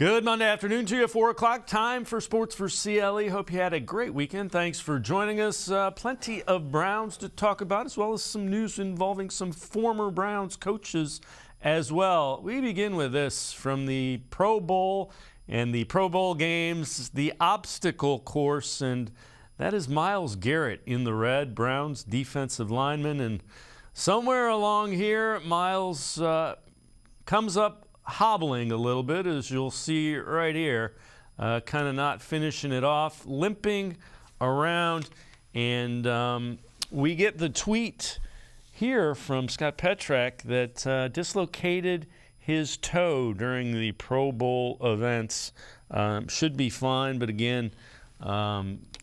Good Monday afternoon to you, 4 o'clock. Time for Sports for CLE. Hope you had a great weekend. Thanks for joining us. Plenty of Browns to talk about, as well as some news involving some former Browns coaches as well. We begin with this from the Pro Bowl and the Pro Bowl games, the obstacle course, and that is Myles Garrett in the red, Browns defensive lineman. And somewhere along here, Myles comes up hobbling a little bit, as you'll see right here, kind of not finishing it off, limping around, and we get the tweet here from Scott Petrak that dislocated his toe during the Pro Bowl events. Should be fine, but again,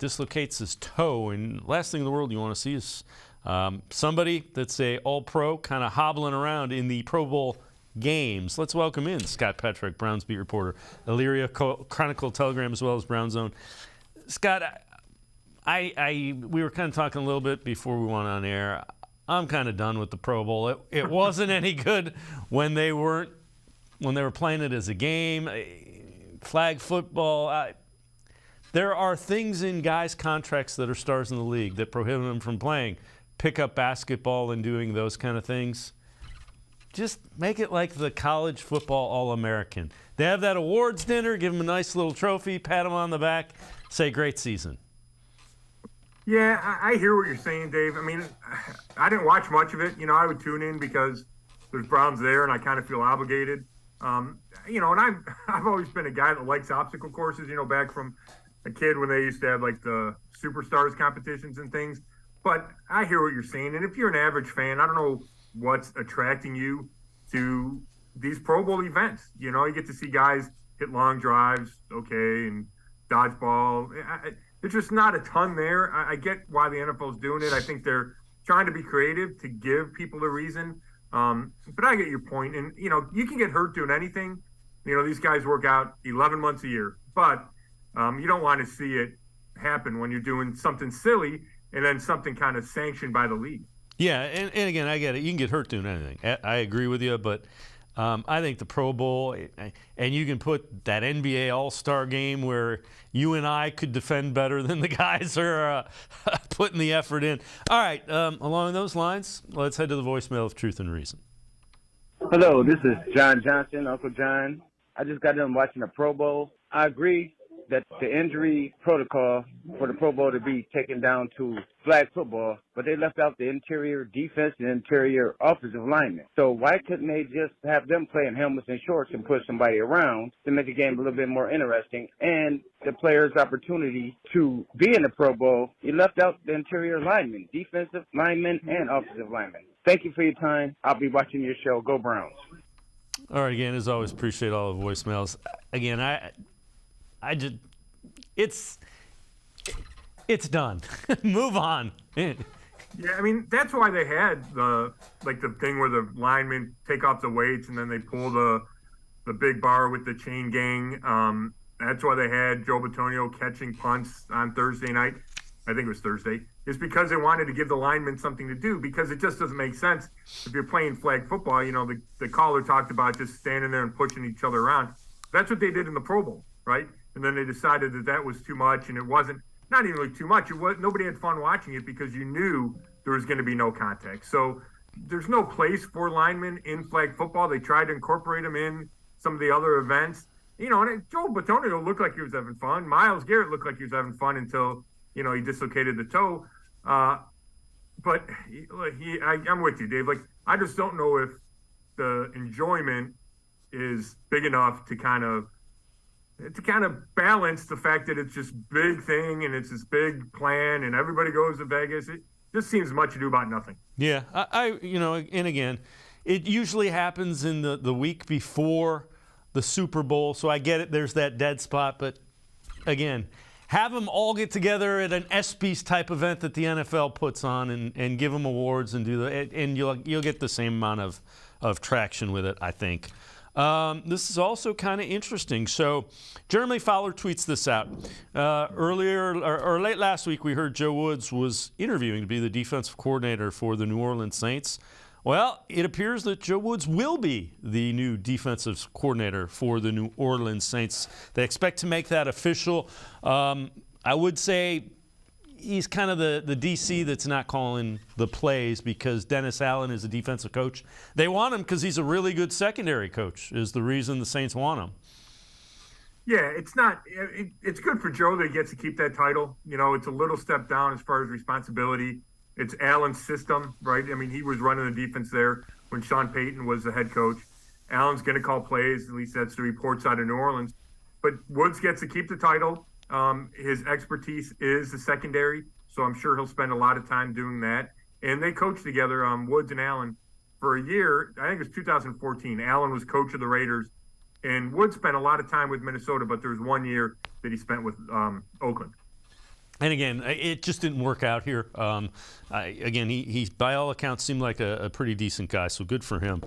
dislocates his toe, and last thing in the world you want to see is somebody that's a all-pro kind of hobbling around in the Pro Bowl games. Let's welcome in Scott Petrak, Browns beat reporter, Elyria Chronicle Telegram, as well as Brown Zone. Scott, we were kind of talking a little bit before we went on air. I'm kind of done with the Pro Bowl. It wasn't any good when they were playing it as a game, flag football. There are things in guys' contracts that are stars in the league that prohibit them from playing pickup basketball and doing those kind of things. Just make it like the college football All-American. They have that awards dinner, give them a nice little trophy, pat them on the back, say great season. Yeah, I hear what you're saying, Dave. I mean, I didn't watch much of it. You know, I would tune in because there's Browns there, and I kind of feel obligated. You know, and I've always been a guy that likes obstacle courses, you know, back from a kid when they used to have, like, the Superstars competitions and things. But I hear what you're saying, and if you're an average fan, I don't know what's attracting you to these Pro Bowl events. You know, you get to see guys hit long drives, okay, and dodgeball. There's just not a ton there. I get why the NFL's doing it. I think they're trying to be creative to give people a reason. But I get your point. And, you know, you can get hurt doing anything. You know, these guys work out 11 months a year. But you don't want to see it happen when you're doing something silly and then something kind of sanctioned by the league. Yeah, and again, I get it. You can get hurt doing anything. I agree with you, but I think the Pro Bowl, and you can put that NBA All-Star game where you and I could defend better than the guys are putting the effort in. All right, along those lines, let's head to the voicemail of Truth and Reason. Hello, this is John Johnson, Uncle John. I just got done watching the Pro Bowl. I agree that the injury protocol for the Pro Bowl to be taken down to flag football, but they left out the interior defense and interior offensive linemen. So why couldn't they just have them play in helmets and shorts and put somebody around to make the game a little bit more interesting and the players' opportunity to be in the Pro Bowl? You left out the interior linemen, defensive linemen and offensive linemen. Thank you for your time. I'll be watching your show. Go Browns. All right, again, as always, appreciate all the voicemails. Again, it's done. Move on. Yeah, I mean, that's why they had the thing where the linemen take off the weights and then they pull the big bar with the chain gang. That's why they had Joe Bitonio catching punts on Thursday night. I think it was Thursday. It's because they wanted to give the linemen something to do, because it just doesn't make sense if you're playing flag football. You know, the caller talked about just standing there and pushing each other around. That's what they did in the Pro Bowl, right? And then they decided that was too much, and it wasn't, not even really too much. Nobody had fun watching it because you knew there was going to be no contact. So there's no place for linemen in flag football. They tried to incorporate them in some of the other events. You know, and Joe Bitonio looked like he was having fun. Myles Garrett looked like he was having fun until, you know, he dislocated the toe. But I'm with you, Dave. Like, I just don't know if the enjoyment is big enough to kind of balance the fact that it's this big thing and it's this big plan and everybody goes to Vegas. It just seems much ado about nothing. Yeah, you know, and again, it usually happens in the week before the Super Bowl, so I get it. There's that dead spot, but again, have them all get together at an ESPYs type event that the NFL puts on and give them awards and do that, and you'll get the same amount of traction with it, I think. This is also kind of interesting. So Jeremy Fowler tweets this out. Earlier or late last week, we heard Joe Woods was interviewing to be the defensive coordinator for the New Orleans Saints. Well, it appears that Joe Woods will be the new defensive coordinator for the New Orleans Saints. They expect to make that official. I would say he's kind of the DC that's not calling the plays because Dennis Allen is a defensive coach. They want him because he's a really good secondary coach is the reason the Saints want him. Yeah, it's good for Joe that he gets to keep that title. It's a little step down as far as responsibility. It's Allen's system, right? I mean, he was running the defense there when Sean Payton was the head coach. Allen's going to call plays, at least that's the reports out of New Orleans. But Woods gets to keep the title. His expertise is the secondary, so I'm sure he'll spend a lot of time doing that. And they coached together, Woods and Allen, for a year. I think it was 2014. Allen was coach of the Raiders, and Woods spent a lot of time with Minnesota, but there was 1 year that he spent with Oakland. And again, it just didn't work out here. He by all accounts seemed like a pretty decent guy, so good for him.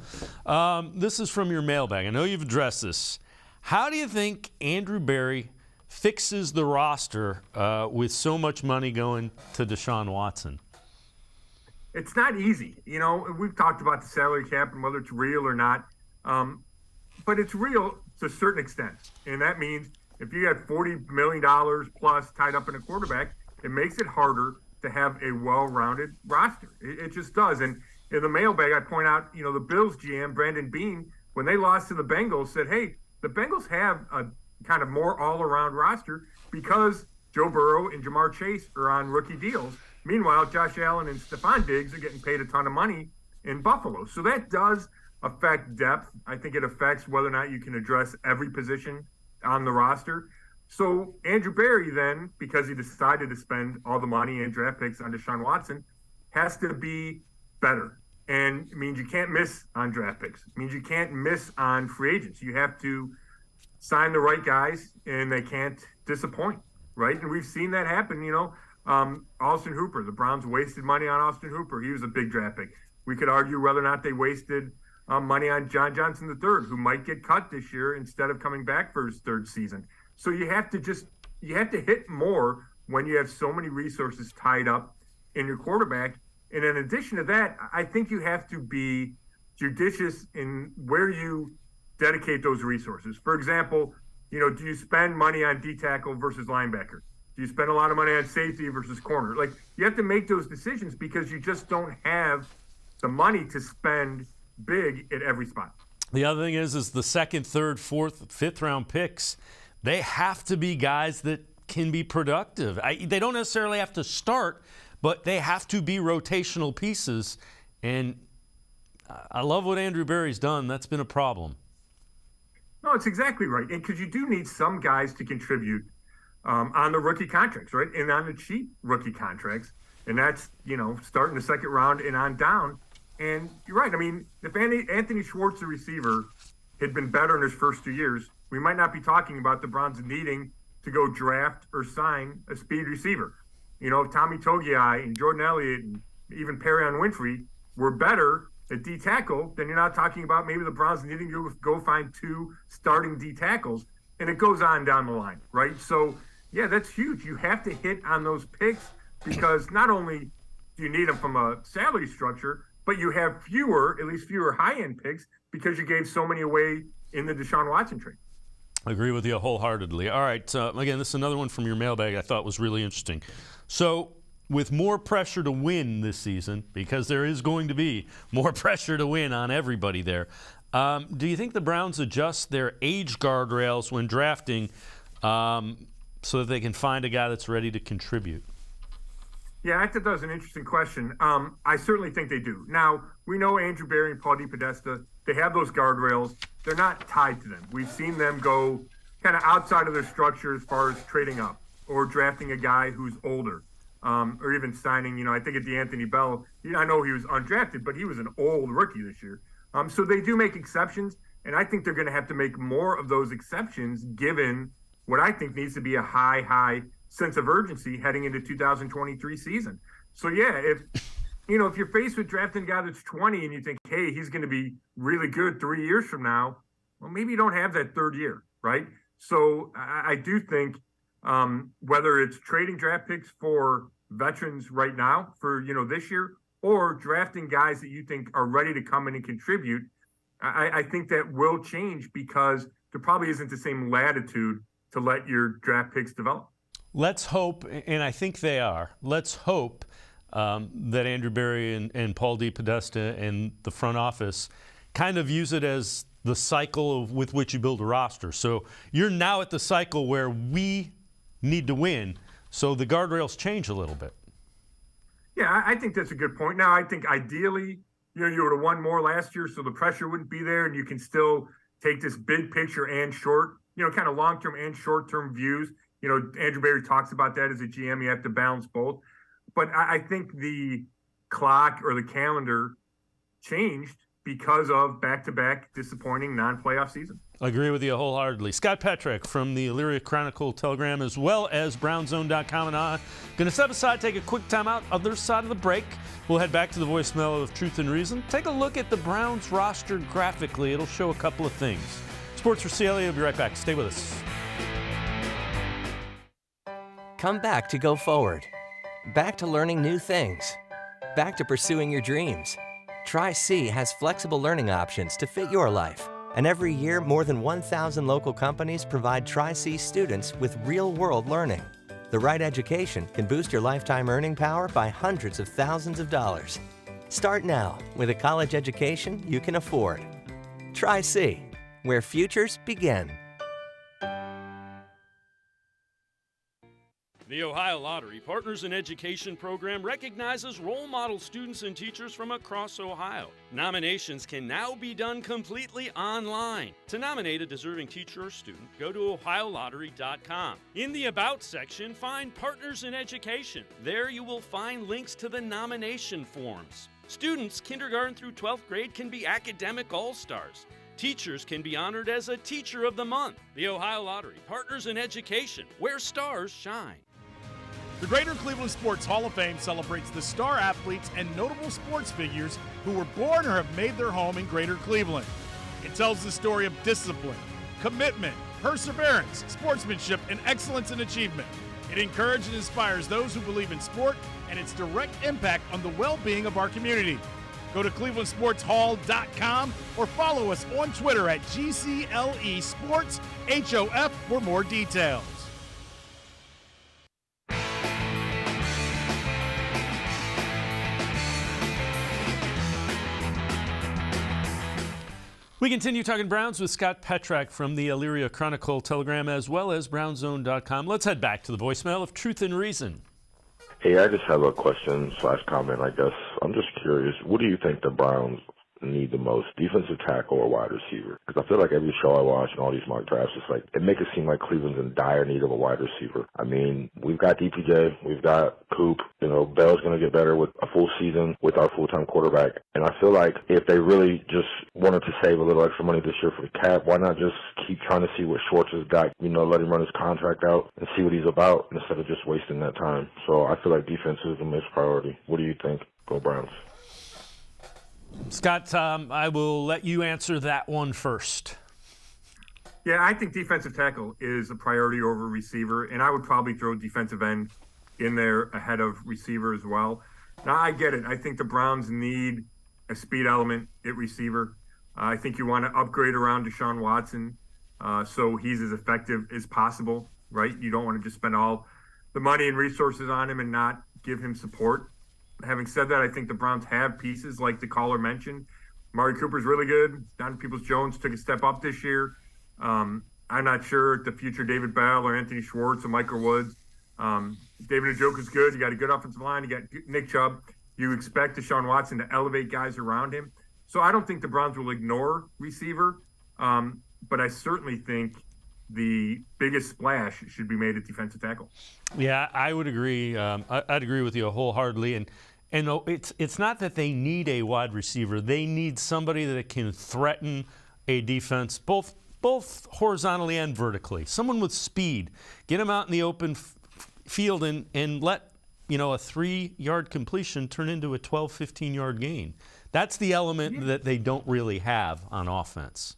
This is from your mailbag. I know you've addressed this. How do you think Andrew Berry fixes the roster with so much money going to Deshaun Watson? It's not easy. We've talked about the salary cap and whether it's real or not, but it's real to a certain extent. And that means if you had $40 million plus tied up in a quarterback, it makes it harder to have a well-rounded roster. It just does. And in the mailbag, I point out, the Bills GM, Brandon Beane, when they lost to the Bengals, said, hey, the Bengals have a kind of more all-around roster because Joe Burrow and Jamar Chase are on rookie deals. Meanwhile, Josh Allen and Stephon Diggs are getting paid a ton of money in Buffalo. So that does affect depth. I think it affects whether or not you can address every position on the roster. So Andrew Berry then, because he decided to spend all the money and draft picks on Deshaun Watson, has to be better. And it means you can't miss on draft picks. It means you can't miss on free agents. You have to sign the right guys, and they can't disappoint, right? And we've seen that happen, Austin Hooper. The Browns wasted money on Austin Hooper. He was a big draft pick. We could argue whether or not they wasted money on John Johnson III, who might get cut this year instead of coming back for his third season. So you have to hit more when you have so many resources tied up in your quarterback. And in addition to that, I think you have to be judicious in where you dedicate those resources. For example, do you spend money on D tackle versus linebacker? Do you spend a lot of money on safety versus corner? Like, you have to make those decisions because you just don't have the money to spend big at every spot. The other thing is the second, third, fourth, fifth round picks, they have to be guys that can be productive. They don't necessarily have to start, but they have to be rotational pieces. And I love what Andrew Berry's done. That's been a problem. No, it's exactly right. And because you do need some guys to contribute on the rookie contracts, right? And on the cheap rookie contracts. And that's, starting the second round and on down. And you're right. I mean, if Anthony Schwartz, the receiver, had been better in his first 2 years, we might not be talking about the Browns needing to go draft or sign a speed receiver. If Tommy Togiai and Jordan Elliott and even Perrion Winfrey were better at D tackle, then you're not talking about maybe the Browns needing to go find 2 starting D tackles. And it goes on down the line, right? So, yeah, that's huge. You have to hit on those picks because not only do you need them from a salary structure, but you have at least fewer high-end picks because you gave so many away in the Deshaun Watson trade. I agree with you wholeheartedly. All right, again, this is another one from your mailbag I thought was really interesting. So, with more pressure to win this season, because there is going to be more pressure to win on everybody there, do you think the Browns adjust their age guardrails when drafting so that they can find a guy that's ready to contribute? Yeah, I think that's an interesting question. I certainly think they do. Now, we know Andrew Berry and Paul DePodesta, they have those guardrails. They're not tied to them. We've seen them go kind of outside of their structure as far as trading up or drafting a guy who's older or even signing, I think at DeAnthony Bell, I know he was undrafted, but he was an old rookie this year. So they do make exceptions, and I think they're going to have to make more of those exceptions given what I think needs to be a high sense of urgency heading into 2023 season. So yeah, if you're faced with drafting a guy that's 20 and you think, hey, he's going to be really good 3 years from now, well, maybe you don't have that third year, right? So I do think whether it's trading draft picks for veterans right now for, this year, or drafting guys that you think are ready to come in and contribute. I think that will change because there probably isn't the same latitude to let your draft picks develop. Let's hope, and I think they are, let's hope that Andrew Berry and Paul DePodesta and the front office kind of use it as the cycle with which you build a roster. So you're now at the cycle where we need to win, so the guardrails change a little bit. Yeah, I think that's a good point. Now, I think ideally, you would have won more last year, so the pressure wouldn't be there, and you can still take this big picture and short, kind of long-term and short-term views. Andrew Berry talks about that as a GM. You have to balance both. But I think the clock or the calendar changed because of back-to-back disappointing non-playoff season. I agree with you wholeheartedly. Scott Petrak from the Elyria Chronicle Telegram, as well as BrownZone.com, and I going to step aside, take a quick time out. Other side of the break, we'll head back to the voicemail of Truth and Reason. Take a look at the Browns roster graphically. It'll show a couple of things. Sports for CLE. We'll be right back. Stay with us. Come back to go forward. Back to learning new things. Back to pursuing your dreams. Tri-C has flexible learning options to fit your life. And every year, more than 1,000 local companies provide Tri-C students with real-world learning. The right education can boost your lifetime earning power by hundreds of thousands of dollars. Start now with a college education you can afford. Tri-C, where futures begin. The Ohio Lottery Partners in Education program recognizes role model students and teachers from across Ohio. Nominations can now be done completely online. To nominate a deserving teacher or student, go to ohiolottery.com. In the About section, find Partners in Education. There you will find links to the nomination forms. Students, kindergarten through 12th grade, can be academic all-stars. Teachers can be honored as a Teacher of the Month. The Ohio Lottery Partners in Education, where stars shine. The Greater Cleveland Sports Hall of Fame celebrates the star athletes and notable sports figures who were born or have made their home in Greater Cleveland. It tells the story of discipline, commitment, perseverance, sportsmanship, and excellence in achievement. It encourages and inspires those who believe in sport and its direct impact on the well-being of our community. Go to clevelandsportshall.com or follow us on Twitter at GCLE Sports HOF for more details. We continue talking Browns with Scott Petrak from the Elyria Chronicle Telegram, as well as BrownZone.com. Let's head back to the voicemail of Truth and Reason. Hey, I just have a question/comment, I guess. I'm just curious. What do you think the Browns need the most, defensive tackle or wide receiver? Because I feel like every show I watch and all these mock drafts, it's like it makes it seem like Cleveland's in dire need of a wide receiver. I mean, we've got DPJ, we've got Coop. Bell's going to get better with a full season with our full-time quarterback. And I feel like if they really just wanted to save a little extra money this year for the cap, why not just keep trying to see what Schwartz has got, let him run his contract out and see what he's about instead of just wasting that time. So I feel like defense is the most priority. What do you think? Go Browns. Scott, I will let you answer that one first. Yeah, I think defensive tackle is a priority over receiver, and I would probably throw defensive end in there ahead of receiver as well. Now, I get it. I think the Browns need a speed element at receiver. I think you want to upgrade around Deshaun Watson so he's as effective as possible, right? You don't want to just spend all the money and resources on him and not give him support. Having said that, I think the Browns have pieces like the caller mentioned. Amari Cooper's really good. Donovan Peoples-Jones took a step up this year. I'm not sure if the future David Bell or Anthony Schwartz or Michael Woods. David Njoku's good. You got a good offensive line. You got Nick Chubb. You expect Deshaun Watson to elevate guys around him. So I don't think the Browns will ignore receiver, but I certainly think the biggest splash should be made at defensive tackle. Yeah, I would agree. I'd agree with you wholeheartedly. And it's not that they need a wide receiver. They need somebody that can threaten a defense both horizontally and vertically. Someone with speed. Get them out in the open field and let a 3-yard completion turn into a 12, 15-yard gain. That's the element that they don't really have on offense.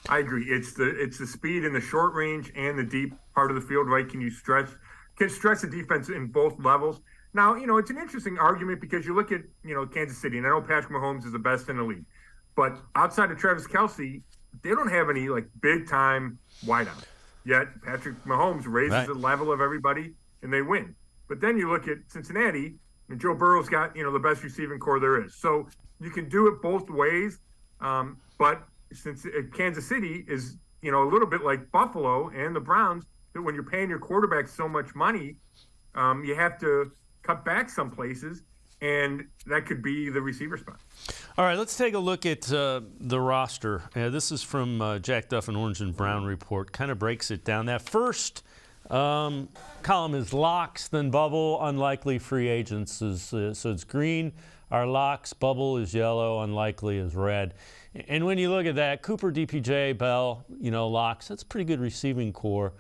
I agree. It's the speed in the short range and the deep part of the field, right? Can stretch the defense in both levels? Now, it's an interesting argument because you look at, Kansas City, and I know Patrick Mahomes is the best in the league, but outside of Travis Kelce, they don't have any big time wideouts. Yet Patrick Mahomes raises the level of everybody and they win. But then you look at Cincinnati, and Joe Burrow's got, the best receiving core there is. So you can do it both ways. But since Kansas City is, a little bit like Buffalo and the Browns, that when you're paying your quarterback so much money, you have to cut back some places, and that could be the receiver spot. All right, let's take a look at the roster. This is from Jack Duff and Orange and Brown Report. Kind of breaks it down. That first column is locks, then bubble, unlikely free agents. So it's green are locks, bubble is yellow, unlikely is red. And when you look at that, Cooper, DPJ, Bell, locks, that's a pretty good receiving core.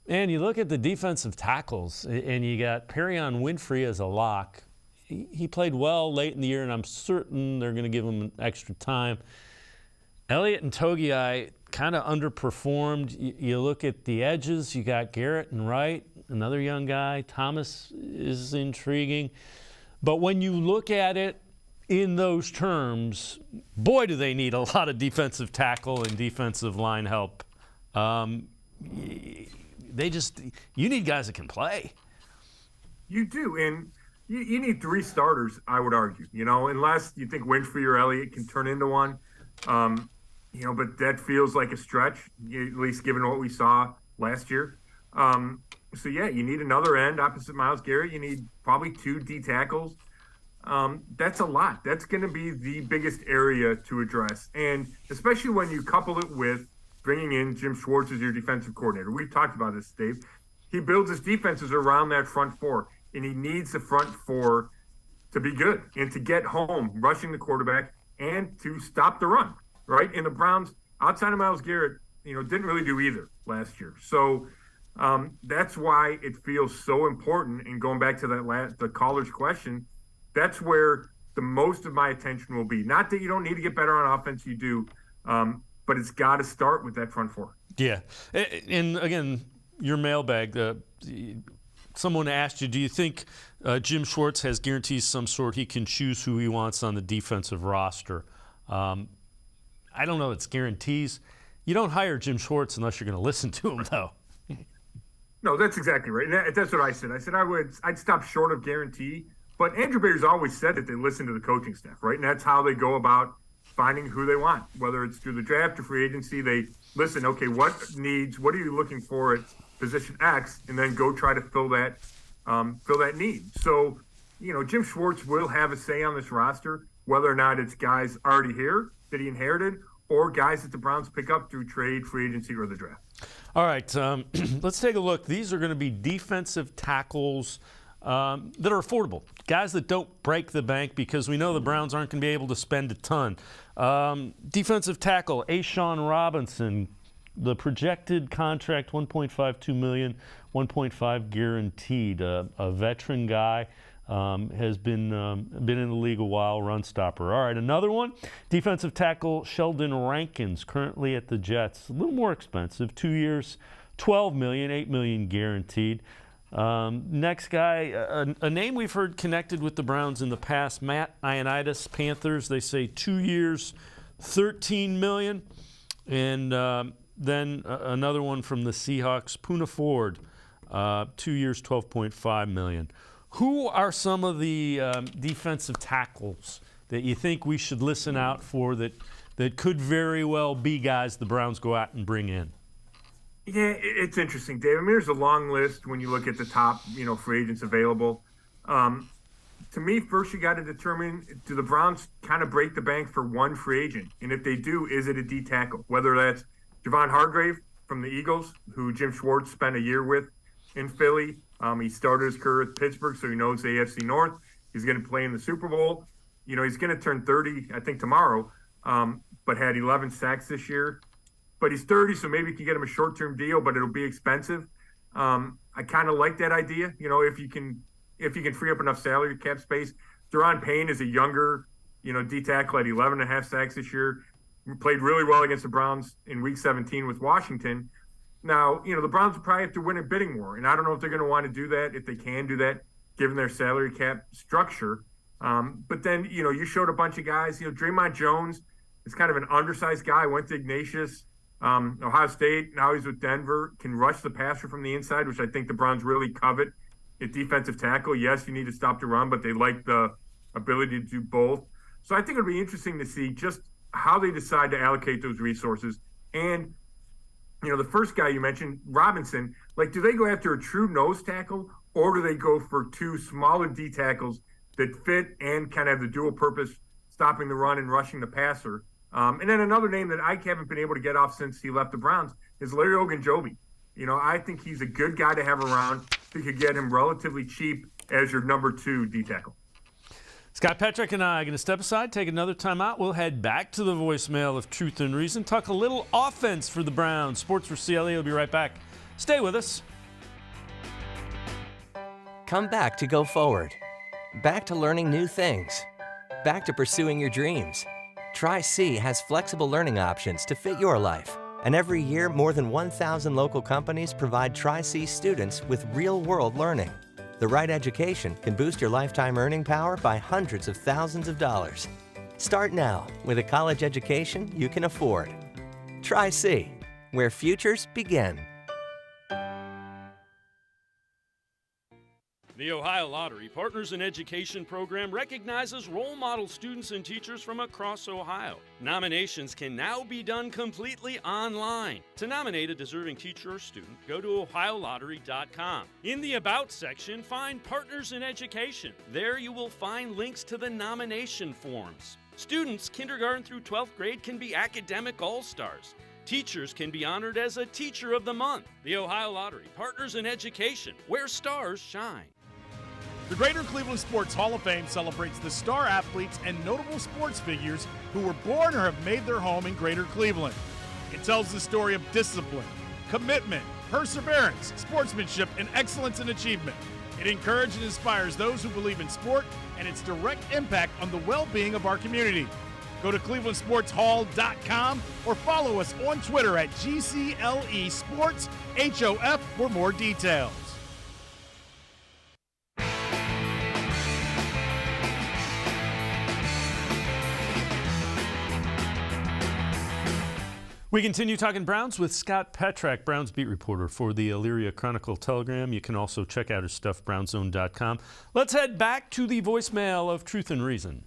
And you look at the defensive tackles, and you got Perrion Winfrey as a lock. He played well late in the year, and I'm certain they're going to give him extra time. Elliott and Togiai kind of underperformed. You look at the edges, you got Garrett and Wright, another young guy. Thomas is intriguing. But when you look at it in those terms, boy, do they need a lot of defensive tackle and defensive line help. You need guys that can play. You do, and you need three starters, I would argue, unless you think Winfrey or Elliott can turn into one. But that feels like a stretch, at least given what we saw last year. You need another end opposite Myles Garrett. You need probably two D tackles. That's a lot. That's going to be the biggest area to address, and especially when you couple it with bringing in Jim Schwartz as your defensive coordinator. We've talked about this, Dave. He builds his defenses around that front four, and he needs the front four to be good and to get home, rushing the quarterback, and to stop the run, right? And the Browns, outside of Myles Garrett, didn't really do either last year. So that's why it feels so important. And going back to the caller's question, that's where the most of my attention will be. Not that you don't need to get better on offense, you do, but it's got to start with that front four. Yeah. And again, your mailbag, someone asked you, do you think Jim Schwartz has guarantees some sort he can choose who he wants on the defensive roster? I don't know. It's guarantees. You don't hire Jim Schwartz unless you're going to listen to him, though. No, that's exactly right. That's what I said. I said I'd stop short of guarantee. But Andrew Baker's always said that they listen to the coaching staff, right? And that's how they go about finding who they want, whether it's through the draft or free agency. They listen, okay, what are you looking for at position X, and then go try to fill that need. So, Jim Schwartz will have a say on this roster, whether or not it's guys already here that he inherited or guys that the Browns pick up through trade, free agency, or the draft. All right, let's take a look. These are going to be defensive tackles that are affordable, guys that don't break the bank, because we know the Browns aren't going to be able to spend a ton. Defensive tackle, Ashawn Robinson, the projected contract, $1.52 million, $1.5 guaranteed. A veteran guy, has been in the league a while, run stopper. All right, another one, defensive tackle Sheldon Rankins, currently at the Jets. A little more expensive, 2 years, $12 million, $8 million guaranteed. Next guy, a name we've heard connected with the Browns in the past, Matt Ioannidis, Panthers. They say 2 years, $13 million. And then another one from the Seahawks, Poona Ford, 2 years, $12.5 million. Who are some of the defensive tackles that you think we should listen out for that could very well be guys the Browns go out and bring in? Yeah, it's interesting, Dave. I mean, there's a long list when you look at the top, free agents available. To me, first you got to determine, do the Browns kind of break the bank for one free agent? And if they do, is it a D tackle? Whether that's Javon Hargrave from the Eagles, who Jim Schwartz spent a year with in Philly. He started his career at Pittsburgh, so he knows the AFC North. He's going to play in the Super Bowl. He's going to turn 30, I think, tomorrow, but had 11 sacks this year. But he's 30, so maybe you can get him a short-term deal, but it'll be expensive. I kind of like that idea. If you can free up enough salary cap space. Deron Payne is a younger, D tackle, had 11 and a half sacks this year. Played really well against the Browns in Week 17 with Washington. Now, the Browns will probably have to win a bidding war, and I don't know if they're going to want to do that, if they can do that given their salary cap structure. But then, you showed a bunch of guys. Draymond Jones is kind of an undersized guy, went to Ignatius, Ohio State. Now he's with Denver, can rush the passer from the inside, which I think the Browns really covet at defensive tackle. Yes, you need to stop the run, but they like the ability to do both. So I think it'll be interesting to see just how they decide to allocate those resources. And, the first guy you mentioned, Robinson, do they go after a true nose tackle, or do they go for two smaller D tackles that fit and kind of have the dual purpose, stopping the run and rushing the passer? And then another name that I haven't been able to get off since he left the Browns is Larry Ogunjobi. I think he's a good guy to have around. You could get him relatively cheap as your number 2 D tackle. Scott Petrick and I are going to step aside, take another time out. We'll head back to the voicemail of Truth and Reason, talk a little offense for the Browns. Sports4CLE will be right back. Stay with us. Come back to go forward. Back to learning new things. Back to pursuing your dreams. Tri-C has flexible learning options to fit your life. And every year, more than 1,000 local companies provide Tri-C students with real-world learning. The right education can boost your lifetime earning power by hundreds of thousands of dollars. Start now with a college education you can afford. Tri-C, where futures begin. The Ohio Lottery Partners in Education program recognizes role model students and teachers from across Ohio. Nominations can now be done completely online. To nominate a deserving teacher or student, go to ohiolottery.com. In the About section, find Partners in Education. There you will find links to the nomination forms. Students kindergarten through 12th grade can be academic all-stars. Teachers can be honored as a Teacher of the Month. The Ohio Lottery Partners in Education, where stars shine. The Greater Cleveland Sports Hall of Fame celebrates the star athletes and notable sports figures who were born or have made their home in Greater Cleveland. It tells the story of discipline, commitment, perseverance, sportsmanship, and excellence in achievement. It encourages and inspires those who believe in sport and its direct impact on the well-being of our community. Go to clevelandsportshall.com or follow us on Twitter at GCLE Sports HOF for more details. We continue talking Browns with Scott Petrick, Browns beat reporter for the Elyria Chronicle-Telegram. You can also check out his stuff, brownzone.com. Let's head back to the voicemail of Truth and Reason.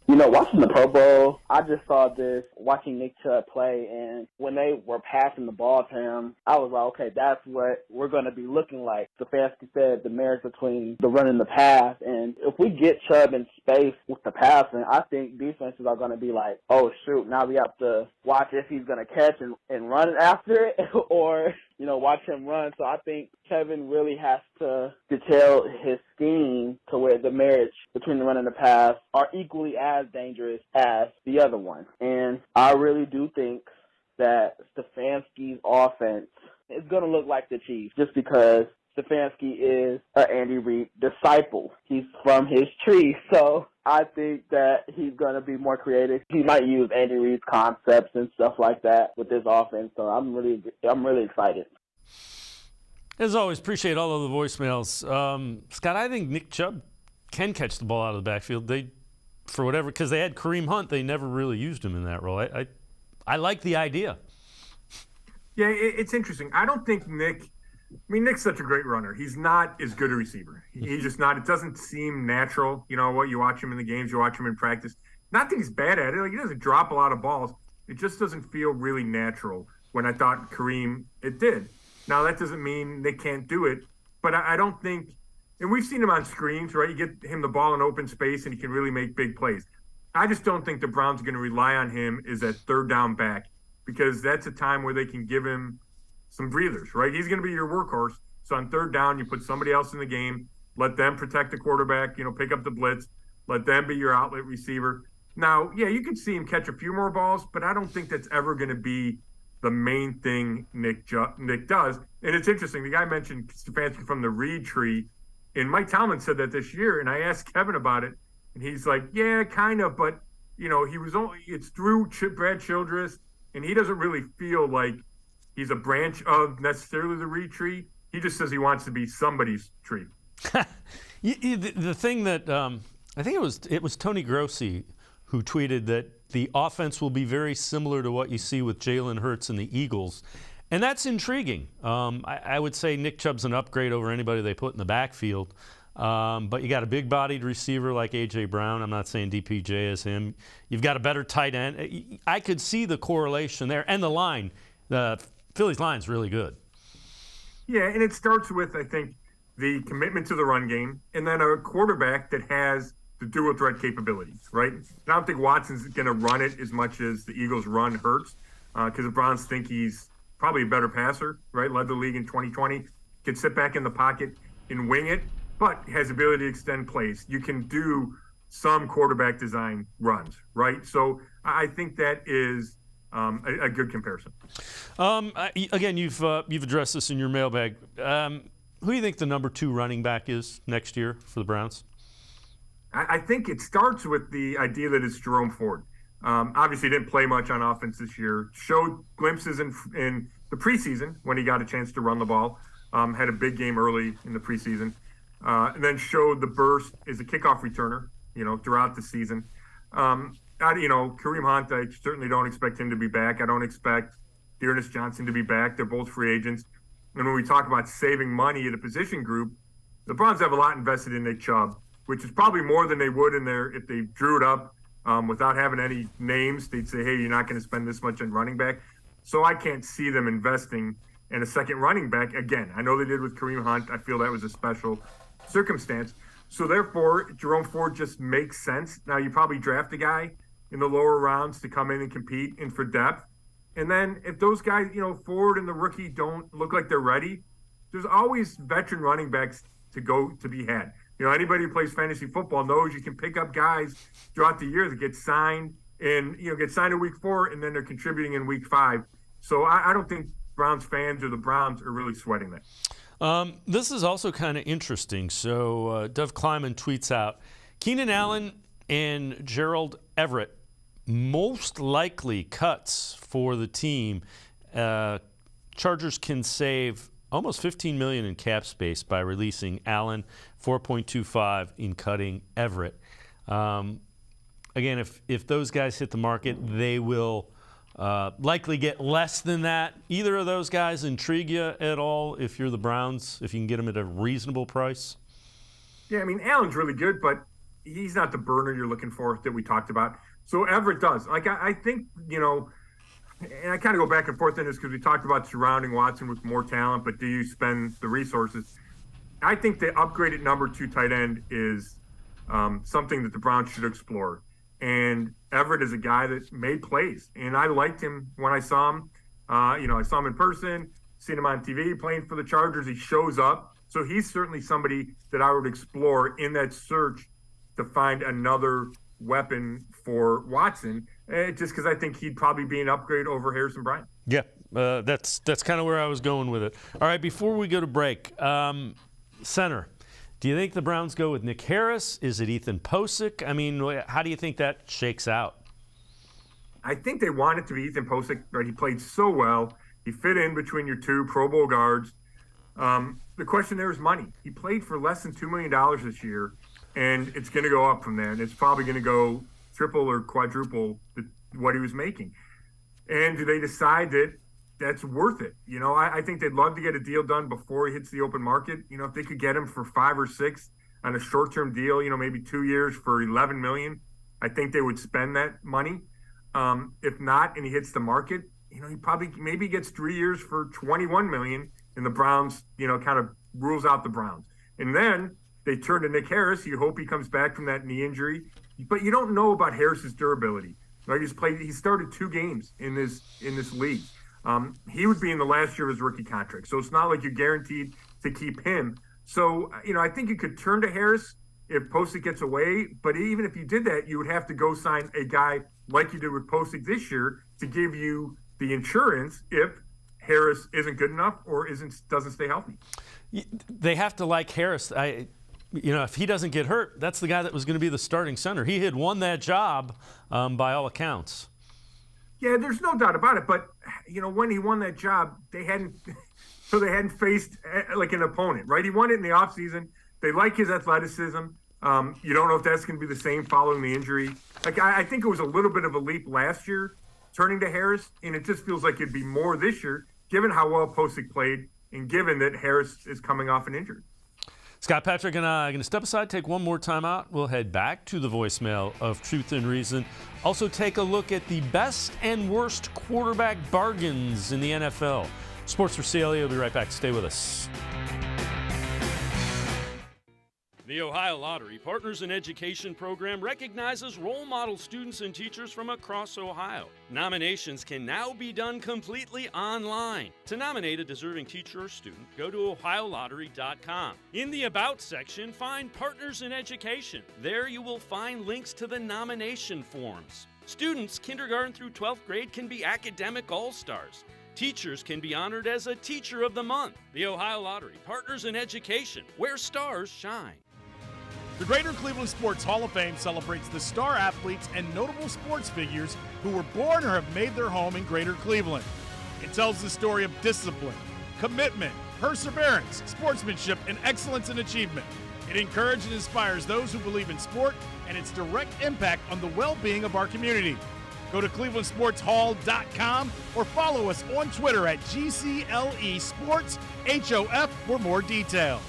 Watching the Pro Bowl, I just saw this, watching Nick Chubb play, and when they were passing the ball to him, I was like, okay, that's what we're going to be looking like. Stefanski said the marriage between the run and the pass, and if we get Chubb in space with the passing, I think defenses are going to be like, oh, shoot, now we have to watch if he's going to catch and run after it or watch him run. So I think Kevin really has to detail his scheme to where the marriage between the run and the pass are equally as dangerous as the other one. And I really do think that Stefanski's offense is going to look like the Chiefs just because Stefanski is an Andy Reid disciple. He's from his tree. So I think that he's going to be more creative. He might use Andy Reid's concepts and stuff like that with this offense. So I'm really excited. As always, appreciate all of the voicemails. Scott, I think Nick Chubb can catch the ball out of the backfield. Because they had Kareem Hunt, they never really used him in that role. I like the idea. Yeah, it's interesting. I don't think Nick's such a great runner. He's not as good a receiver. He's just not. It doesn't seem natural. What you watch him in the games, you watch him in practice. Not that he's bad at it. He doesn't drop a lot of balls. It just doesn't feel really natural. When I thought Kareem, it did. Now that doesn't mean they can't do it, but I don't think. And we've seen him on screens, right? You get him the ball in open space, and he can really make big plays. I just don't think the Browns are going to rely on him as that third down back because that's a time where they can give him some breathers, right? He's going to be your workhorse. So on third down, you put somebody else in the game, let them protect the quarterback, pick up the blitz, let them be your outlet receiver. Now, yeah, you can see him catch a few more balls, but I don't think that's ever going to be the main thing Nick does. And it's interesting. The guy mentioned Stefanski from the Reed tree, and Mike Tomlin said that this year, and I asked Kevin about it, and he's like, yeah, kind of, but, it's through Brad Childress, and he doesn't really feel like he's a branch of necessarily the Reed tree. He just says he wants to be somebody's tree. The thing that I think it was Tony Grossi who tweeted that the offense will be very similar to what you see with Jalen Hurts and the Eagles. And that's intriguing. I would say Nick Chubb's an upgrade over anybody they put in the backfield. But you got a big-bodied receiver like A.J. Brown. I'm not saying DPJ is him. You've got a better tight end. I could see the correlation there. And the line. The Phillies line's really good. Yeah, and it starts with, I think, the commitment to the run game and then a quarterback that has the dual threat capabilities, right? I don't think Watson's going to run it as much as the Eagles run Hurts because the Browns think he's probably a better passer, right? Led the league in 2020. Can sit back in the pocket and wing it, but has the ability to extend plays. You can do some quarterback design runs, right? So I think that is a good comparison. Again, you've addressed this in your mailbag. Who do you think the number 2 running back is next year for the Browns? I think it starts with the idea that it's Jerome Ford. Obviously, didn't play much on offense this year. Showed glimpses in the preseason when he got a chance to run the ball. Had a big game early in the preseason. And then showed the burst as a kickoff returner, throughout the season. Kareem Hunt, I certainly don't expect him to be back. I don't expect Dearness Johnson to be back. They're both free agents. And when we talk about saving money at a position group, the Browns have a lot invested in Nick Chubb, which is probably more than they would if they drew it up without having any names. They'd say, hey, you're not going to spend this much on running back. So I can't see them investing in a second running back again. I know they did with Kareem Hunt. I feel that was a special circumstance. So therefore, Jerome Ford just makes sense. Now, you probably draft a guy in the lower rounds to come in and compete and for depth. And then if those guys, Ford and the rookie don't look like they're ready, there's always veteran running backs to be had. Anybody who plays fantasy football knows you can pick up guys throughout the year that get signed in week 4 and then they're contributing in week 5. So I don't think Browns fans or the Browns are really sweating that. This is also kind of interesting. So Dov Kleiman tweets out, Keenan Allen and Gerald Everett, most likely cuts for the team. Chargers can save almost $15 million in cap space by releasing Allen, $4.25 in cutting Everett. Again, if those guys hit the market, they will likely get less than that. Either of those guys intrigue you at all if you're the Browns, if you can get them at a reasonable price? Yeah, Allen's really good, but he's not the burner you're looking for that we talked about. So Everett does. I think, and I kind of go back and forth in this because we talked about surrounding Watson with more talent, but do you spend the resources? I think the upgraded number 2 tight end is something that the Browns should explore. And Everett is a guy that made plays, and I liked him when I saw him. I saw him in person, seen him on TV playing for the Chargers. He shows up. So he's certainly somebody that I would explore in that search to find another weapon for Watson, just because I think he'd probably be an upgrade over Harrison Bryant. Yeah, that's kind of where I was going with it. All right, before we go to break, center. Do you think the Browns go with Nick Harris? Is it Ethan Posick? How do you think that shakes out? I think they want it to be Ethan Posick. Right? He played so well. He fit in between your 2 Pro Bowl guards. The question there is money. He played for less than $2 million this year, and it's going to go up from there. And it's probably going to go triple or quadruple what he was making. And do they decide that that's worth it? I think they'd love to get a deal done before he hits the open market. If they could get him for 5 or 6 on a short-term deal, maybe 2 years for $11 million, I think they would spend that money. If not, and he hits the market, he probably maybe gets 3 years for $21 million, and the Browns, kind of rules out the Browns. And then they turn to Nick Harris. You hope he comes back from that knee injury, but you don't know about Harris's durability. Right? He started 2 games in this league. He would be in the last year of his rookie contract, so it's not like you're guaranteed to keep him. So, I think you could turn to Harris if Posick gets away, but even if you did that, you would have to go sign a guy like you did with Posick this year to give you the insurance if Harris isn't good enough or doesn't stay healthy. They have to like Harris. If he doesn't get hurt, that's the guy that was going to be the starting center. He had won that job by all accounts. Yeah, there's no doubt about it. But, when he won that job, they hadn't faced like an opponent, right? He won it in the offseason. they like his athleticism. You don't know if that's going to be the same following the injury. Like I think it was a little bit of a leap last year turning to Harris, and it just feels like it'd be more this year, given how well Posick played and given that Harris is coming off an injury. Scott Patrick and I are going to step aside, take one more time out. We'll head back to the voicemail of Truth and Reason. Also take a look at the best and worst quarterback bargains in the NFL. Sports4CLE will be right back. Stay with us. The Ohio Lottery Partners in Education program recognizes role model students and teachers from across Ohio. Nominations can now be done completely online. To nominate a deserving teacher or student, go to ohiolottery.com. In the About section, find Partners in Education. There you will find links to the nomination forms. Students kindergarten through 12th grade can be academic all-stars. Teachers can be honored as a Teacher of the Month. The Ohio Lottery Partners in Education, where stars shine. The Greater Cleveland Sports Hall of Fame celebrates the star athletes and notable sports figures who were born or have made their home in Greater Cleveland. It tells the story of discipline, commitment, perseverance, sportsmanship, and excellence in achievement. It encourages and inspires those who believe in sport and its direct impact on the well-being of our community. Go to clevelandsportshall.com or follow us on Twitter at GCLE Sports HOF for more details.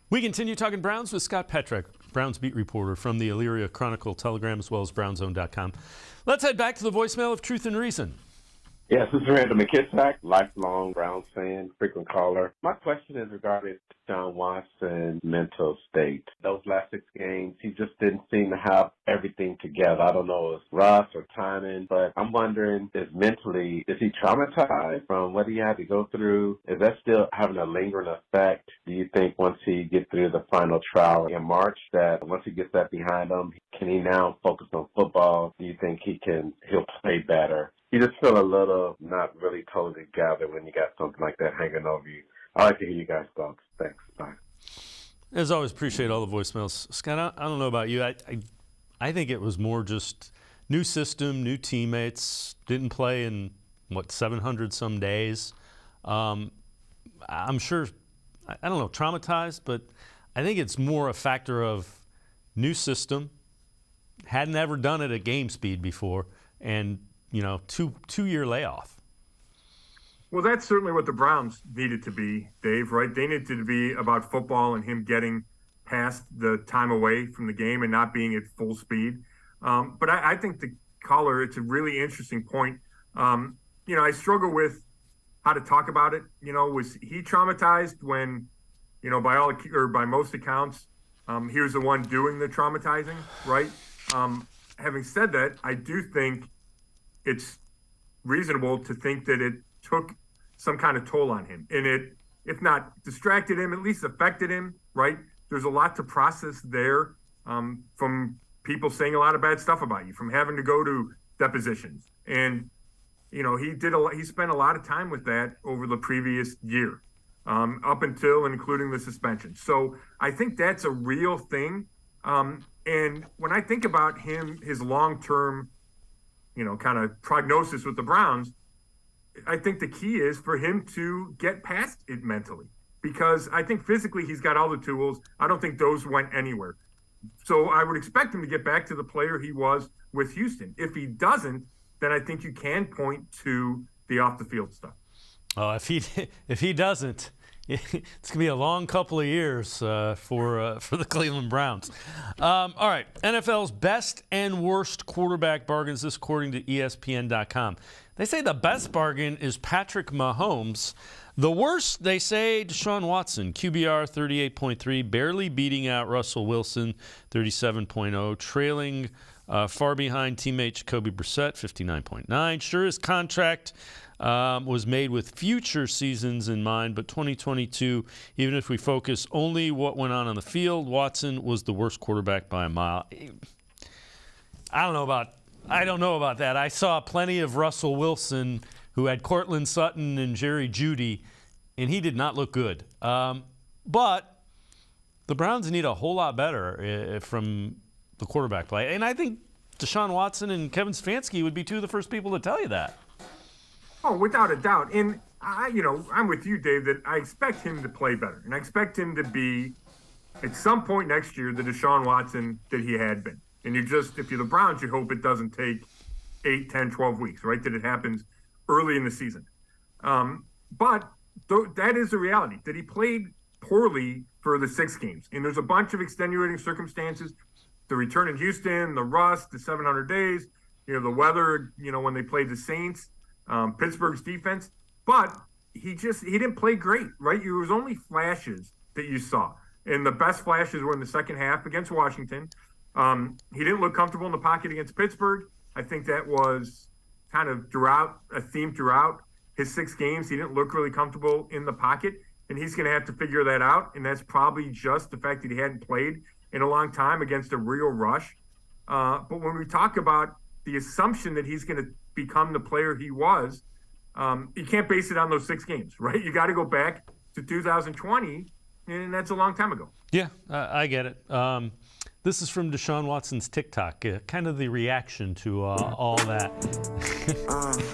We continue talking Browns with Scott Petrick, Browns beat reporter from the Elyria Chronicle Telegram as well as brownzone.com. Let's head back to the voicemail of Truth and Reason. Yes, this is Randall McKissack, lifelong Browns fan, frequent caller. My question is regarding Deshaun Watson's mental state. Those last 6 games, he just didn't seem to have everything together. I don't know if it's rust or timing, but I'm wondering, is he traumatized from what he had to go through? Is that still having a lingering effect? Do you think once he gets through the final trial in March, that once he gets that behind him, can he now focus on football? Do you think he'll play better? You just feel a little not really totally together when you got something like that hanging over you. I like to hear you guys' thoughts. Thanks. Bye. As always, appreciate all the voicemails. Scott, I don't know about you. I think it was more just new system, new teammates, didn't play in, 700 some days. I'm sure, I don't know, traumatized, but I think it's more a factor of new system, hadn't ever done it at game speed before, and two-year layoff. Well, that's certainly what the Browns needed to be, Dave, right? They needed to be about football and him getting past the time away from the game and not being at full speed. But I think the caller, it's a really interesting point. I struggle with how to talk about it. Was he traumatized when, by most accounts, he was the one doing the traumatizing, right? Having said that, I do think it's reasonable to think that it took some kind of toll on him. And it, if not distracted him, at least affected him, right? There's a lot to process there from people saying a lot of bad stuff about you, from having to go to depositions. And, he spent a lot of time with that over the previous year, up until and including the suspension. So I think that's a real thing. And when I think about his long-term, kind of prognosis with the Browns, I think the key is for him to get past it mentally, because I think physically he's got all the tools. I don't think those went anywhere. So I would expect him to get back to the player he was with Houston. If he doesn't, then I think you can point to the off the field stuff. Oh, if he doesn't, it's going to be a long couple of years for the Cleveland Browns. All right, NFL's best and worst quarterback bargains, this according to ESPN.com. They say the best bargain is Patrick Mahomes. The worst, they say, Deshaun Watson, QBR 38.3, barely beating out Russell Wilson 37.0, trailing far behind teammate Jacoby Brissett 59.9. Sure, his contract was made with future seasons in mind, but 2022, even if we focus only what went on the field, Watson was the worst quarterback by a mile. I don't know about that. I saw plenty of Russell Wilson, who had Cortland Sutton and Jerry Jeudy, and he did not look good. But the Browns need a whole lot better from the quarterback play. And I think Deshaun Watson and Kevin Stefanski would be two of the first people to tell you that. Oh, without a doubt. And I'm with you, Dave, that I expect him to play better. And I expect him to be, at some point next year, the Deshaun Watson that he had been. And if you're the Browns, you hope it doesn't take 8, 10, 12 weeks, right? That it happens early in the season. But that is the reality, that he played poorly for the 6 games. And there's a bunch of extenuating circumstances. The return in Houston, the rust, the 700 days, the weather, when they played the Saints, Pittsburgh's defense. But he didn't play great, right? It was only flashes that you saw. And the best flashes were in the second half against Washington. He didn't look comfortable in the pocket against Pittsburgh. I think that was kind of a theme throughout his 6 games. He didn't look really comfortable in the pocket, and he's going to have to figure that out. And that's probably just the fact that he hadn't played in a long time against a real rush. But when we talk about the assumption that he's going to become the player he was, you can't base it on those 6 games, right? You got to go back to 2020, and that's a long time ago. Yeah, I get it. This is from Deshaun Watson's TikTok, kind of the reaction to all that.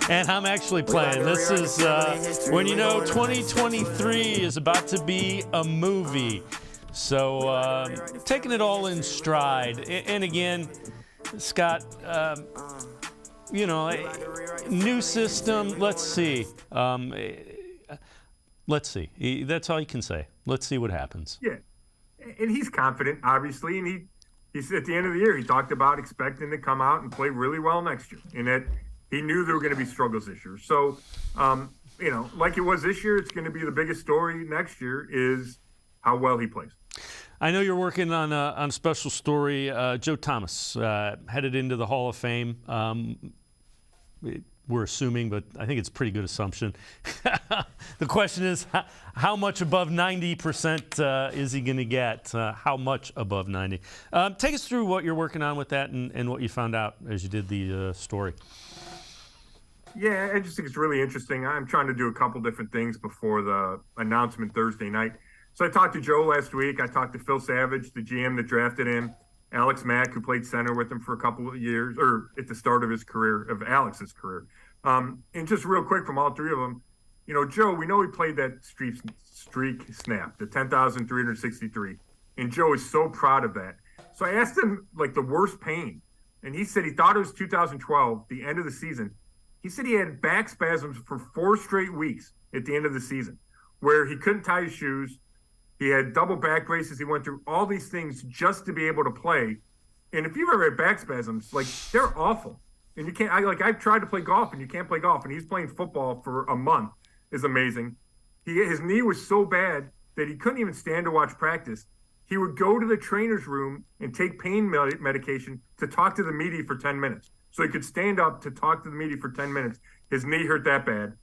And I'm actually playing. This is when 2023 is about to be a movie. So taking it all in stride. And again, Scott, new system. Let's see. Let's see. That's all you can say. Let's see what happens. Yeah. And he's confident, obviously, and he's at the end of the year, he talked about expecting to come out and play really well next year, and that he knew there were going to be struggles this year. So, like it was this year, it's going to be the biggest story next year is how well he plays. I know you're working on a special story. Joe Thomas headed into the Hall of Fame. We're assuming, but I think it's a pretty good assumption. The question is, how much above 90% is he going to get? How much above 90? Take us through what you're working on with that and what you found out as you did the story. Yeah, I just think it's really interesting. I'm trying to do a couple different things before the announcement Thursday night. So I talked to Joe last week. I talked to Phil Savage, the GM that drafted him, Alex Mack, who played center with him for a couple of years, or at the start of his career, of Alex's career. And just real quick from all 3 of them, Joe, we know he played that streak snap, the 10,363. And Joe is so proud of that. So I asked him, the worst pain. And he said he thought it was 2012, the end of the season. He said he had back spasms for 4 straight weeks at the end of the season, where he couldn't tie his shoes. He had double back braces. He went through all these things just to be able to play. And if you've ever had back spasms, they're awful. And you can't. I've tried to play golf, and you can't play golf. And he's playing football for a month. Is amazing. His knee was so bad that he couldn't even stand to watch practice. He would go to the trainer's room and take pain medication to talk to the media for 10 minutes. So he could stand up to talk to the media for 10 minutes. His knee hurt that bad.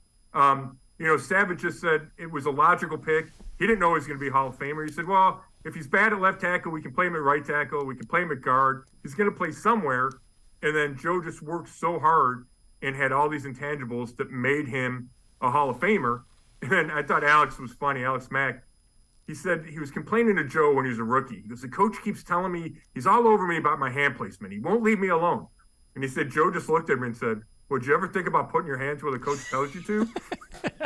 Savage just said it was a logical pick. He didn't know he was going to be a Hall of Famer. He said, well, if he's bad at left tackle, we can play him at right tackle. We can play him at guard. He's going to play somewhere. And then Joe just worked so hard and had all these intangibles that made him a Hall of Famer. And I thought Alex was funny, Alex Mack. He said he was complaining to Joe when he was a rookie. He goes, the coach keeps telling me, he's all over me about my hand placement. He won't leave me alone. And he said, Joe just looked at him and said, would you ever think about putting your hands where the coach tells you to?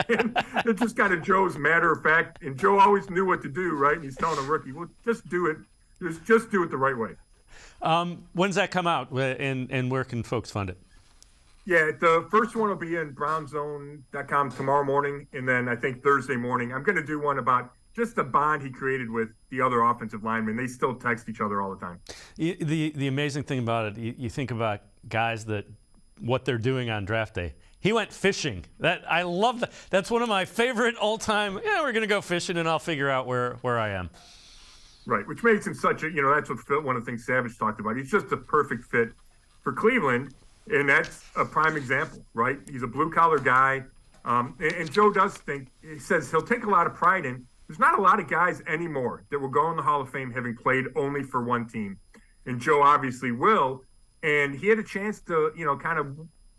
And it's just kind of Joe's matter of fact. And Joe always knew what to do, right? And he's telling a rookie, well, just do it. Just do it the right way. When's that come out, and where can folks find it? Yeah, the first one will be in brownzone.com tomorrow morning, and then I think Thursday morning. I'm going to do one about just the bond he created with the other offensive linemen. They still text each other all the time. The amazing thing about it, you think about guys what they're doing on draft day. He went fishing. I love that. That's one of my favorite all-time. Yeah, we're going to go fishing, and I'll figure out where I am. Right, which makes him such a, that's one of the things Savage talked about. He's just a perfect fit for Cleveland, and that's a prime example, right? He's a blue-collar guy, and Joe does think, he says he'll take a lot of pride in, there's not a lot of guys anymore that will go in the Hall of Fame having played only for one team, and Joe obviously will, and he had a chance to, kind of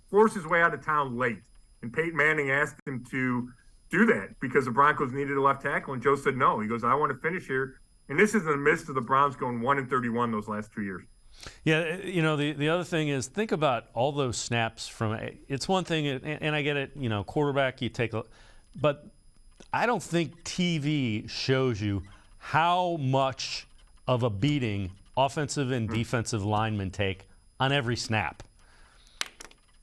force his way out of town late, and Peyton Manning asked him to do that because the Broncos needed a left tackle, and Joe said no. He goes, I want to finish here. And this is in the midst of the Browns going 1-31 those last 2 years. Yeah, the other thing is, think about all those snaps from. It's one thing, and I get it. Quarterback, you take but I don't think TV shows you how much of a beating offensive and defensive linemen take on every snap.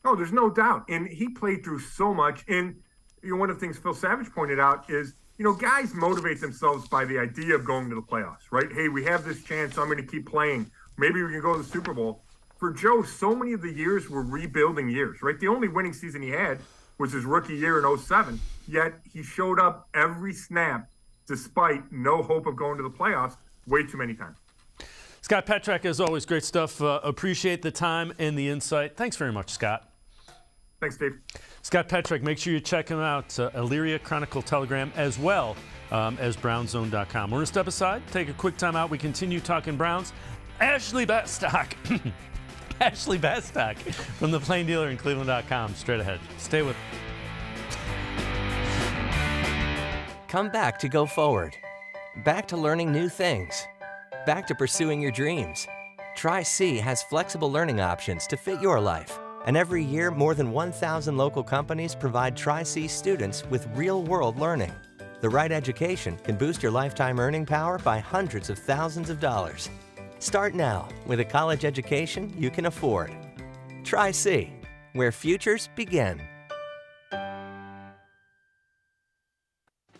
Oh, there's no doubt. And he played through so much. And one of the things Phil Savage pointed out is, guys motivate themselves by the idea of going to the playoffs, right? Hey, we have this chance, so I'm going to keep playing. Maybe we can go to the Super Bowl. For Joe, so many of the years were rebuilding years, right? The only winning season he had was his rookie year in 2007. Yet he showed up every snap despite no hope of going to the playoffs way too many times. Scott Petrak, as always, great stuff. Appreciate the time and the insight. Thanks very much, Scott. Thanks, Dave. Scott Petrak, make sure you check him out, Elyria Chronicle Telegram, as well as BrownsZone.com. We're going to step aside, take a quick time out. We continue talking Browns. Ashley Bastock from the Plain Dealer and cleveland.com, straight ahead. Stay with us. Come back to go forward. Back to learning new things. Back to pursuing your dreams. Tri-C has flexible learning options to fit your life. And every year, more than 1,000 local companies provide Tri-C students with real-world learning. The right education can boost your lifetime earning power by hundreds of thousands of dollars. Start now with a college education you can afford. Tri-C, where futures begin.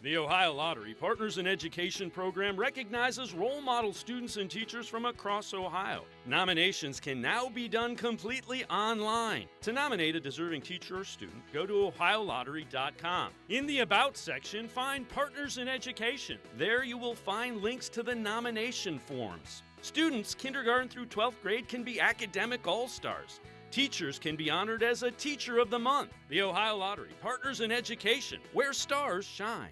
The Ohio Lottery Partners in Education program recognizes role model students and teachers from across Ohio. Nominations can now be done completely online. To nominate a deserving teacher or student, go to OhioLottery.com. In the About section, find Partners in Education. There you will find links to the nomination forms. Students kindergarten through 12th grade can be academic all-stars. Teachers can be honored as a Teacher of the Month. The Ohio Lottery Partners in Education, where stars shine.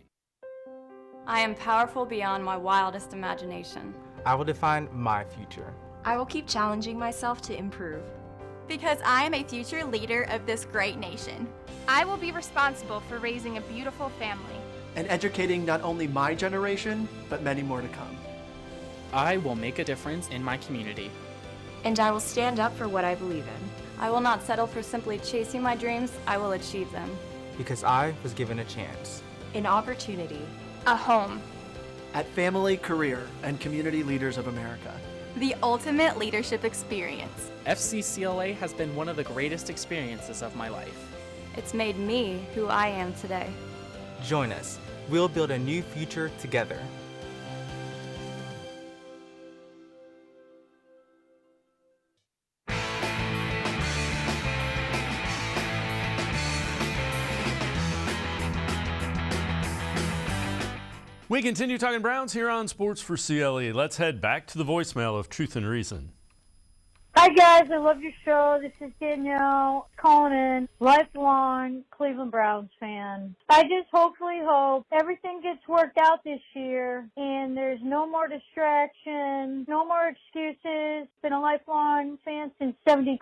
I am powerful beyond my wildest imagination. I will define my future. I will keep challenging myself to improve. Because I am a future leader of this great nation. I will be responsible for raising a beautiful family. And educating not only my generation, but many more to come. I will make a difference in my community. And I will stand up for what I believe in. I will not settle for simply chasing my dreams. I will achieve them. Because I was given a chance. An opportunity. A home. At Family, Career, and Community Leaders of America. The ultimate leadership experience. FCCLA has been one of the greatest experiences of my life. It's made me who I am today. Join us. We'll build a new future together. We continue talking Browns here on Sports4CLE. Let's head back to the voicemail of Truth and Reason. Hi, guys. I love your show. This is Danielle calling in, lifelong Cleveland Browns fan. I just hopefully hope everything gets worked out this year and there's no more distractions, no more excuses. Been a lifelong fan since 72.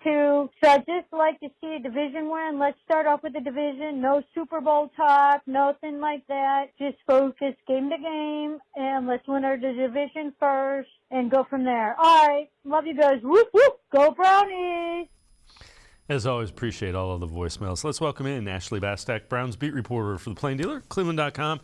So I'd just like to see a division win. Let's start off with the division. No Super Bowl talk, nothing like that. Just focus game to game and let's win our division first and go from there. All right. Love you guys. Whoop, whoop. Go Brownies. As always, appreciate all of the voicemails. Let's welcome in Ashley Bastock, Browns beat reporter for the Plain Dealer, cleveland.com.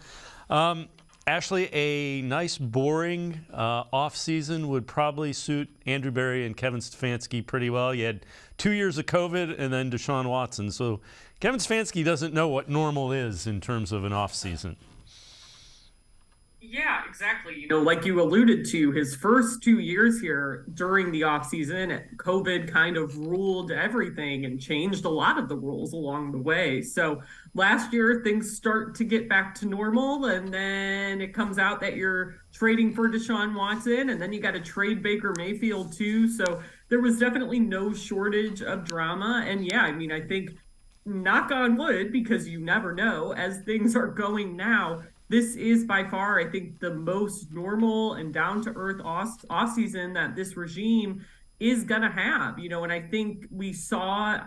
Ashley, a nice, boring offseason would probably suit Andrew Berry and Kevin Stefanski pretty well. You had 2 years of COVID and then Deshaun Watson. So Kevin Stefanski doesn't know what normal is in terms of an offseason. Yeah, exactly. Like you alluded to, his first 2 years here during the offseason, COVID kind of ruled everything and changed a lot of the rules along the way. So last year, things start to get back to normal, and then it comes out that you're trading for Deshaun Watson, and then you got to trade Baker Mayfield too. So there was definitely no shortage of drama. And yeah, I think, knock on wood, because you never know, as things are going now, this is by far, I think, the most normal and down-to-earth offseason that this regime is going to have. And I think we saw,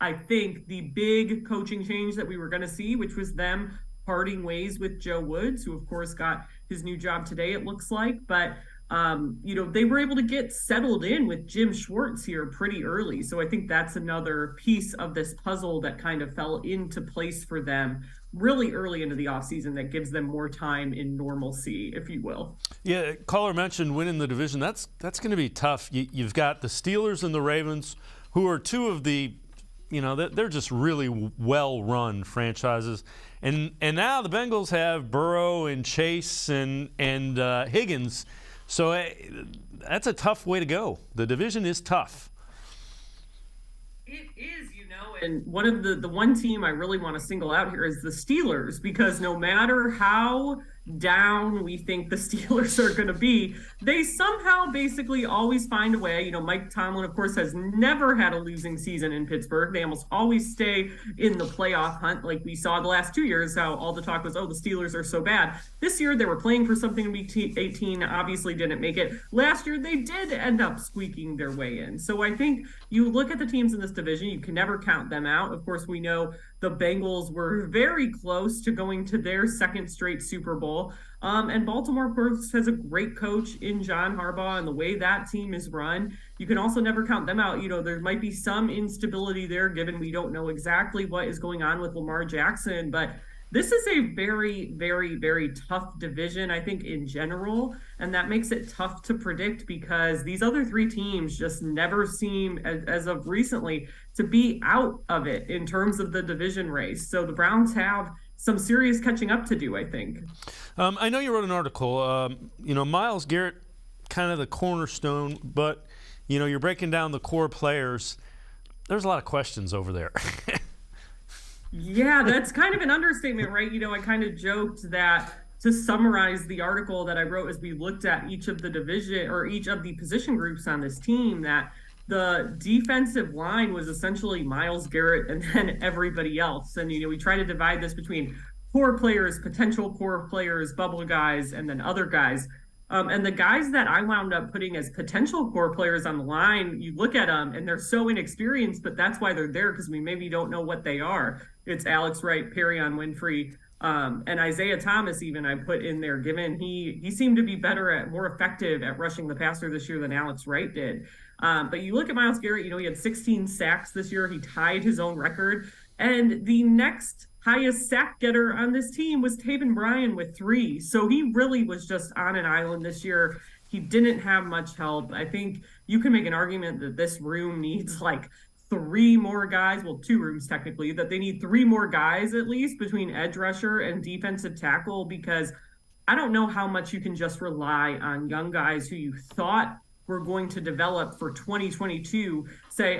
I think, the big coaching change that we were going to see, which was them parting ways with Joe Woods, who, of course, got his new job today, it looks like. But they were able to get settled in with Jim Schwartz here pretty early. So I think that's another piece of this puzzle that kind of fell into place for them really early into the offseason that gives them more time in normalcy, if you will. Yeah, caller mentioned winning the division. That's going to be tough. You've got the Steelers and the Ravens, who are two of the, they're just really well-run franchises. And now the Bengals have Burrow and Chase and Higgins. So that's a tough way to go. The division is tough. It is, and the one team I really want to single out here is the Steelers, because no matter how down we think the Steelers are going to be, they somehow basically always find a way. Mike Tomlin, of course, has never had a losing season in Pittsburgh. They almost always stay in the playoff hunt, like we saw the last 2 years, how all the talk was, the Steelers are so bad. This year, they were playing for something in week 18, obviously didn't make it. Last year, they did end up squeaking their way in. So I think you look at the teams in this division, you can never count them out. Of course, we know the Bengals were very close to going to their second straight Super Bowl. And Baltimore, of course, has a great coach in John Harbaugh, and the way that team is run, you can also never count them out. There might be some instability there, given we don't know exactly what is going on with Lamar Jackson, but this is a very, very, very tough division, I think, in general, and that makes it tough to predict because these other three teams just never seem, as of recently, to be out of it in terms of the division race. So the Browns have some serious catching up to do, I think. I know you wrote an article. Myles Garrett, kind of the cornerstone, but, you're breaking down the core players. There's a lot of questions over there. Yeah, that's kind of an understatement, right? I kind of joked that to summarize the article that I wrote as we looked at each of the division or each of the position groups on this team, that the defensive line was essentially Myles Garrett and then everybody else. And, we try to divide this between core players, potential core players, bubble guys, and then other guys. And the guys that I wound up putting as potential core players on the line, you look at them and they're so inexperienced, but that's why they're there, because we maybe don't know what they are. It's Alex Wright, Perrion Winfrey, and Isaiah Thomas even I put in there, given he seemed to be more effective at rushing the passer this year than Alex Wright did. But you look at Myles Garrett, he had 16 sacks this year. He tied his own record. And the next highest sack getter on this team was Taven Bryan with 3. So he really was just on an island this year. He didn't have much help. I think you can make an argument that this room needs like 3 more guys, 2 rooms technically, that they need 3 more guys at least between edge rusher and defensive tackle, because I don't know how much you can just rely on young guys who you thought were going to develop for 2022, say,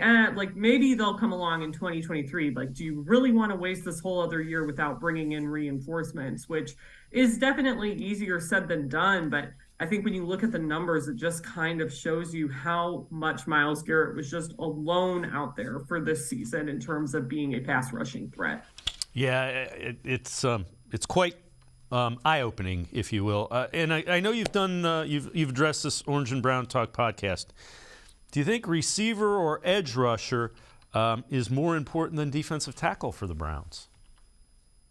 maybe they'll come along in 2023. Do you really want to waste this whole other year without bringing in reinforcements, which is definitely easier said than done. But I think when you look at the numbers, it just kind of shows you how much Myles Garrett was just alone out there for this season in terms of being a pass rushing threat. Yeah, it's quite eye-opening, if you will. And I know you've done you've addressed this Orange and Brown Talk podcast. Do you think receiver or edge rusher is more important than defensive tackle for the Browns?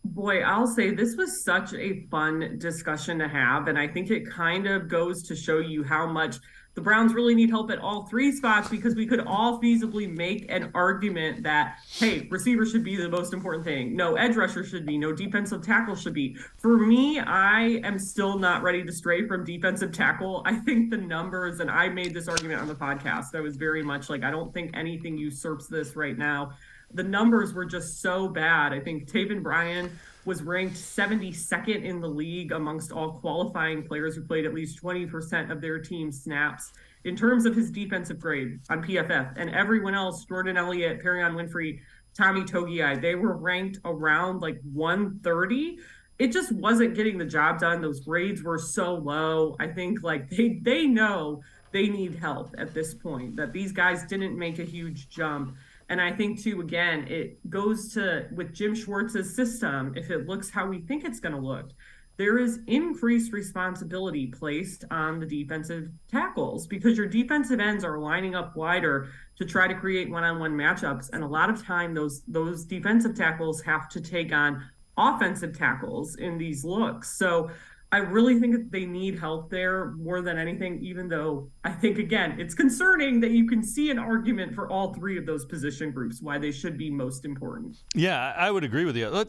Boy, I'll say this was such a fun discussion to have, and I think it kind of goes to show you how much the Browns really need help at all 3 spots, because we could all feasibly make an argument that, hey, receiver should be the most important thing. No, edge rusher should be. No, defensive tackle should be. For me, I am still not ready to stray from defensive tackle. I think the numbers, and I made this argument on the podcast, I was very much like, I don't think anything usurps this right now. The numbers were just so bad. I think Taven Bryan was ranked 72nd in the league amongst all qualifying players who played at least 20% of their team snaps in terms of his defensive grade on PFF. And everyone else, Jordan Elliott, Perrion Winfrey, Tommy Togiai, they were ranked around 130. It just wasn't getting the job done. Those grades were so low. I think they know they need help at this point, that these guys didn't make a huge jump. And I think, too, again, it goes to, with Jim Schwartz's system, if it looks how we think it's going to look, there is increased responsibility placed on the defensive tackles, because your defensive ends are lining up wider to try to create one-on-one matchups. And a lot of time, those defensive tackles have to take on offensive tackles in these looks. So I really think that they need help there more than anything, even though I think, again, it's concerning that you can see an argument for all three of those position groups, why they should be most important. Yeah, I would agree with you.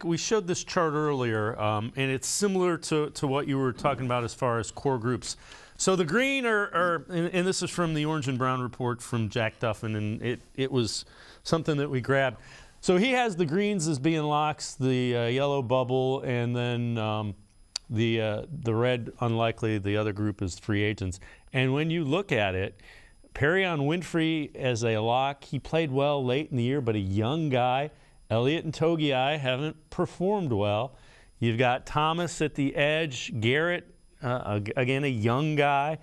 We showed this chart earlier, and it's similar to what you were talking about as far as core groups. So the green and this is from the Orange and Brown report from Jack Duffin, and it was something that we grabbed. So he has the greens as being locks, the yellow bubble, and then the red unlikely. The other group is free agents. And when you look at it, Perrion Winfrey as a lock, he played well late in the year, but a young guy. Elliott and Togiai haven't performed well. You've got Thomas at the edge, Garrett, again, a young guy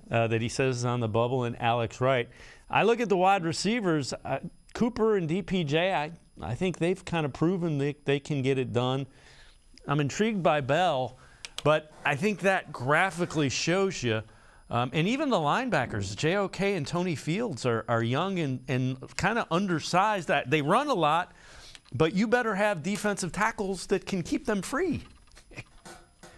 that he says is on the bubble, and Alex Wright. I look at the wide receivers, Cooper and DPJ, I think they've kind of proven they can get it done. I'm intrigued by Bell, but I think that graphically shows you, and even the linebackers, JOK and Tony Fields are young and kind of undersized. They run a lot, but you better have defensive tackles that can keep them free.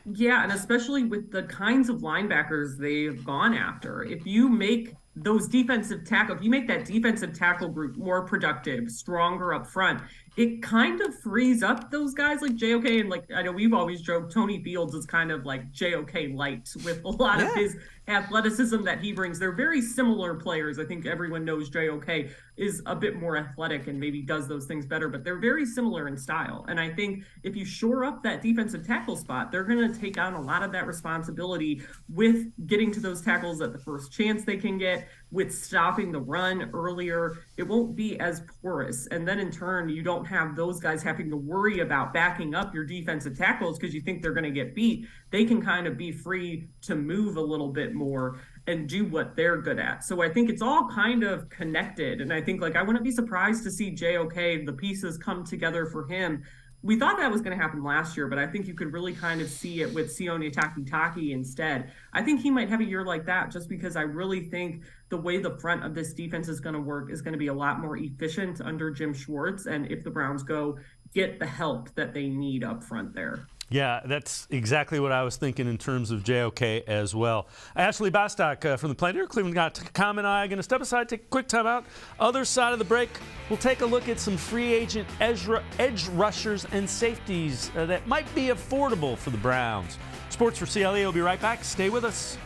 Yeah, and especially with the kinds of linebackers they've gone after. If you make those defensive tackle, if you make that defensive tackle group more productive, stronger up front, it kind of frees up those guys like JOK. And like, I know we've always joked Tony Fields is kind of like JOK light with a lot of his athleticism that he brings. They're very similar players. I think everyone knows JOK is a bit more athletic and maybe does those things better, but they're very similar in style. And I think if you shore up that defensive tackle spot, they're going to take on a lot of that responsibility with getting to those tackles at the first chance they can get, with stopping the run earlier. It won't be as porous. And then in turn, you don't have those guys having to worry about backing up your defensive tackles because you think they're going to get beat. They can kind of be free to move a little bit more and do what they're good at. So I think it's all kind of connected. And I think, like, I wouldn't be surprised to see JOK, the pieces come together for him. We thought that was going to happen last year, but I think you could really kind of see it with Sione Takitaki instead. I think he might have a year like that just because I really think the way the front of this defense is going to work is going to be a lot more efficient under Jim Schwartz. And if the Browns go get the help that they need up front there. Yeah, that's exactly what I was thinking in terms of JOK as well. Ashley Bostock from the Planet cleveland.com and I are going to step aside, take a quick timeout. Other side of the break, we'll take a look at some free agent edge rushers and safeties that might be affordable for the Browns. Sports for CLE will be right back. Stay with us.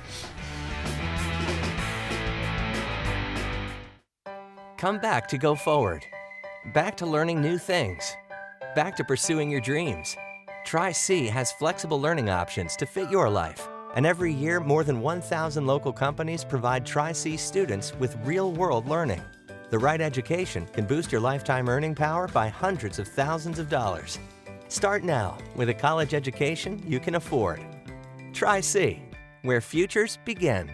Come back to go forward. Back to learning new things. Back to pursuing your dreams. Tri-C has flexible learning options to fit your life. And every year, more than 1,000 local companies provide Tri-C students with real-world learning. The right education can boost your lifetime earning power by hundreds of thousands of dollars. Start now with a college education you can afford. Tri-C, where futures begin.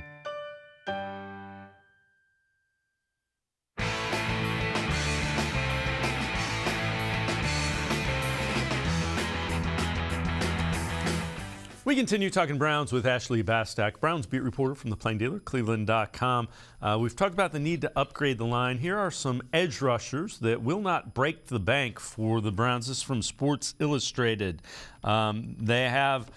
We continue talking Browns with Ashley Bostock, Browns beat reporter from the Plain Dealer, cleveland.com. We've talked about the need to upgrade the line. Here are some edge rushers that will not break the bank for the Browns. This is from Sports Illustrated. They have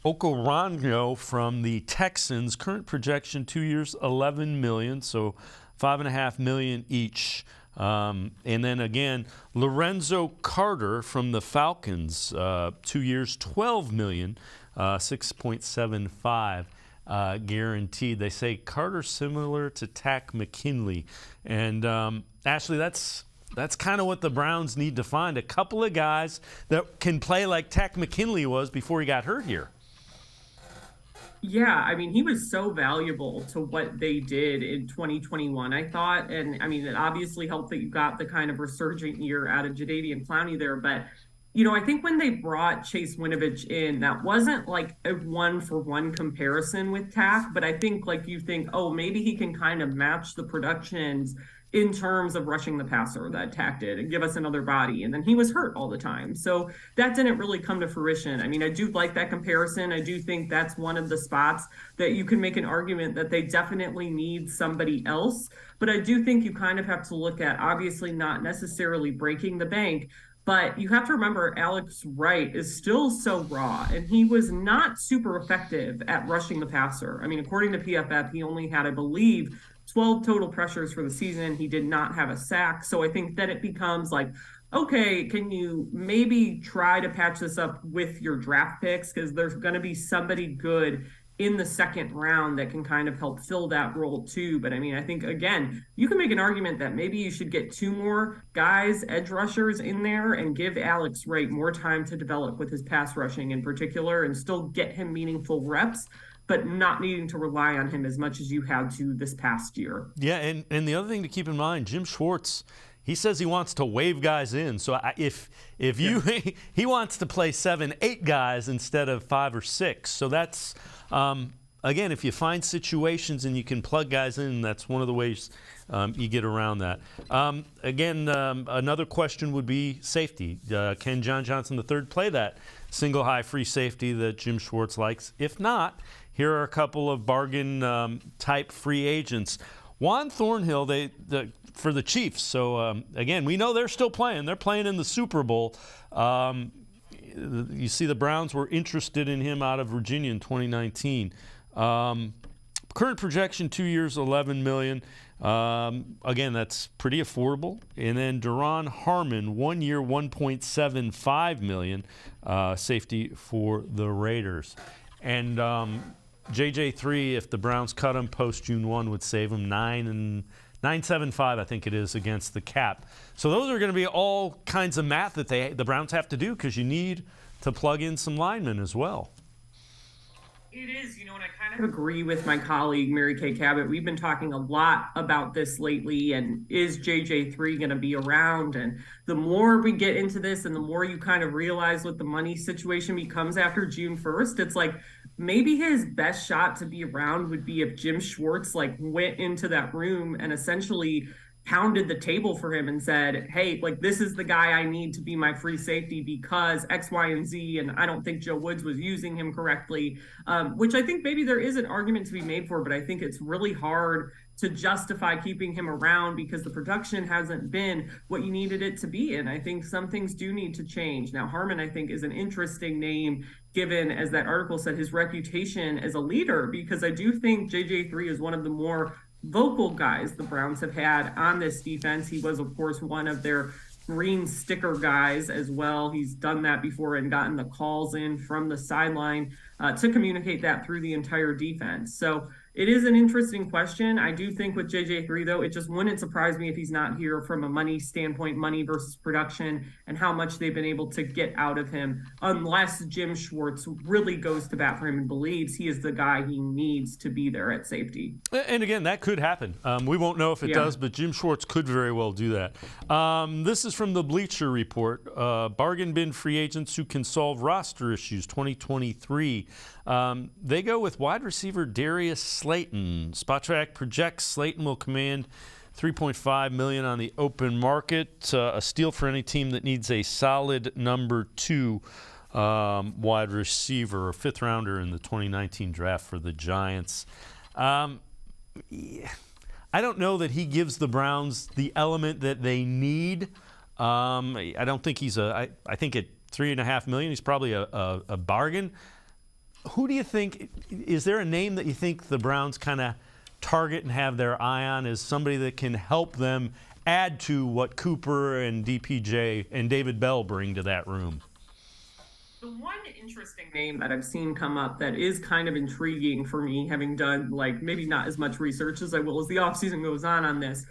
Okoronkwo from the Texans. Current projection, 2 years, $11 million, so $5.5 million each. And then again, Lorenzo Carter from the Falcons, 2 years, $12 million. 6.75 guaranteed. They say Carter similar to Takk McKinley. And Ashley, that's kind of what the Browns need to find. A couple of guys that can play like Takk McKinley was before he got hurt here. Yeah, I mean, he was so valuable to what they did in 2021, I thought. And I mean, it obviously helped that you got the kind of resurgent year out of Jadeveon Clowney there. But you know, I think when they brought Chase Winovich in, that wasn't like a one-for-one comparison with Takk, but I think like you think, oh, maybe he can kind of match the productions in terms of rushing the passer that Takk did and give us another body. And then he was hurt all the time. So that didn't really come to fruition. I mean, I do like that comparison. I do think that's one of the spots that you can make an argument that they definitely need somebody else. But I do think you kind of have to look at, obviously not necessarily breaking the bank, But you have to remember Alex Wright is still so raw, and he was not super effective at rushing the passer. I mean, according to PFF, he only had, I believe, 12 total pressures for the season. He did not have a sack. So I think that it becomes like, okay, can you maybe try to patch this up with your draft picks? Because there's going to be somebody good in the second round that can kind of help fill that role too. But I mean, I think, again, you can make an argument that maybe you should get 2 more guys, edge rushers in there, and give Alex Wright more time to develop with his pass rushing in particular and still get him meaningful reps, but not needing to rely on him as much as you had to this past year. Yeah, and the other thing to keep in mind, Jim Schwartz, he says he wants to wave guys in. So if you he wants to play 7, 8 guys instead of 5 or 6. So that's again, if you find situations and you can plug guys in, that's one of the ways you get around that. Again, another question would be safety. Can John Johnson III play that single high free safety that Jim Schwartz likes? If not, here are a couple of bargain type free agents. Juan Thornhill, for the Chiefs. So, again, we know they're still playing. They're playing in the Super Bowl. You see the Browns were interested in him out of Virginia in 2019. Current projection, 2 years, $11 million. Again, that's pretty affordable. And then Duron Harmon, 1 year, $1.75 million, safety for the Raiders. And JJ3, if the Browns cut him post June 1, would save him $9.75, I think it is, against the cap. So those are going to be all kinds of math that the Browns have to do because you need to plug in some linemen as well. It is, and I kind of agree with my colleague, Mary Kay Cabot. We've been talking a lot about this lately, and is JJ3 going to be around? And the more we get into this and the more you kind of realize what the money situation becomes after June 1st, it's like maybe his best shot to be around would be if Jim Schwartz went into that room and essentially pounded the table for him and said, hey, this is the guy I need to be my free safety because X, Y, and Z, and I don't think Joe Woods was using him correctly, which I think maybe there is an argument to be made for, but I think it's really hard to justify keeping him around because the production hasn't been what you needed it to be. And I think some things do need to change. Now, Harmon, I think, is an interesting name given, as that article said, his reputation as a leader, because I do think JJ3 is one of the more vocal guys the Browns have had on this defense. He was, of course, one of their green sticker guys as well. He's done that before and gotten the calls in from the sideline to communicate that through the entire defense. So it is an interesting question. I do think with JJ3, though, it just wouldn't surprise me if he's not here from a money standpoint, money versus production, and how much they've been able to get out of him, unless Jim Schwartz really goes to bat for him and believes he is the guy he needs to be there at safety. And again, that could happen. We won't know if it does, but Jim Schwartz could very well do that. This is from the Bleacher Report. Bargain bin free agents who can solve roster issues 2023. They go with wide receiver Darius Slayton. Spotrac projects Slayton will command $3.5 million on the open market, a steal for any team that needs a solid number 2 wide receiver, a 5th rounder in the 2019 draft for the Giants. I don't know that he gives the Browns the element that they need. I don't think he's I think at $3.5 million, he's probably a bargain. Who do you think, is there a name that you think the Browns kind of target and have their eye on as somebody that can help them add to what Cooper and DPJ and David Bell bring to that room? The one interesting name that I've seen come up that is kind of intriguing for me, having done maybe not as much research as I will as the offseason goes on this,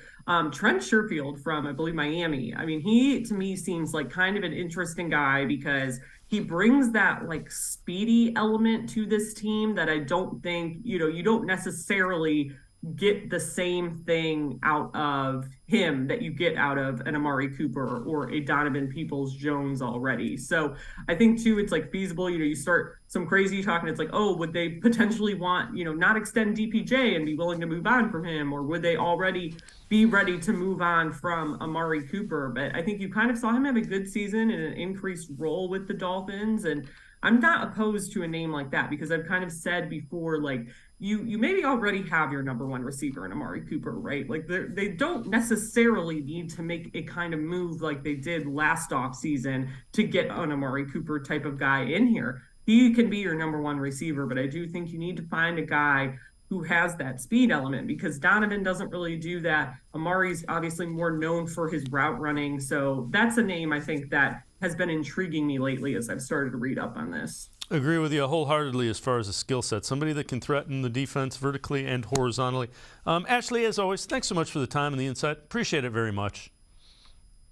Trent Sherfield from, I believe, Miami. I mean, he to me seems like kind of an interesting guy because he brings that speedy element to this team that I don't think, you don't necessarily get the same thing out of him that you get out of an Amari Cooper or a Donovan Peoples-Jones already. So I think too, it's feasible, you start some crazy talking. It's would they potentially want, not extend DPJ and be willing to move on from him? Or would they already be ready to move on from Amari Cooper? But I think you kind of saw him have a good season in an increased role with the Dolphins. And I'm not opposed to a name like that because I've kind of said before, like, you maybe already have your number one receiver in Amari Cooper, right? Like they don't necessarily need to make a kind of move like they did last offseason to get an Amari Cooper type of guy in here. He can be your number one receiver, but I do think you need to find a guy who has that speed element because Donovan doesn't really do that. Amari's obviously more known for his route running. So that's a name I think that has been intriguing me lately as I've started to read up on this. Agree with you wholeheartedly as far as a skill set. Somebody that can threaten the defense vertically and horizontally. Ashley, as always, thanks so much for the time and the insight. Appreciate it very much.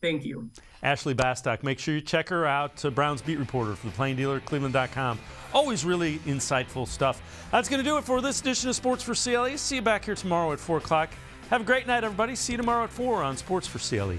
Thank you. Ashley Bastock. Make sure you check her out, Browns beat reporter for the Plain Dealer, cleveland.com. Always really insightful stuff. That's going to do it for this edition of Sports for CLE. See you back here tomorrow at 4 o'clock. Have a great night, everybody. See you tomorrow at 4 on Sports for CLE.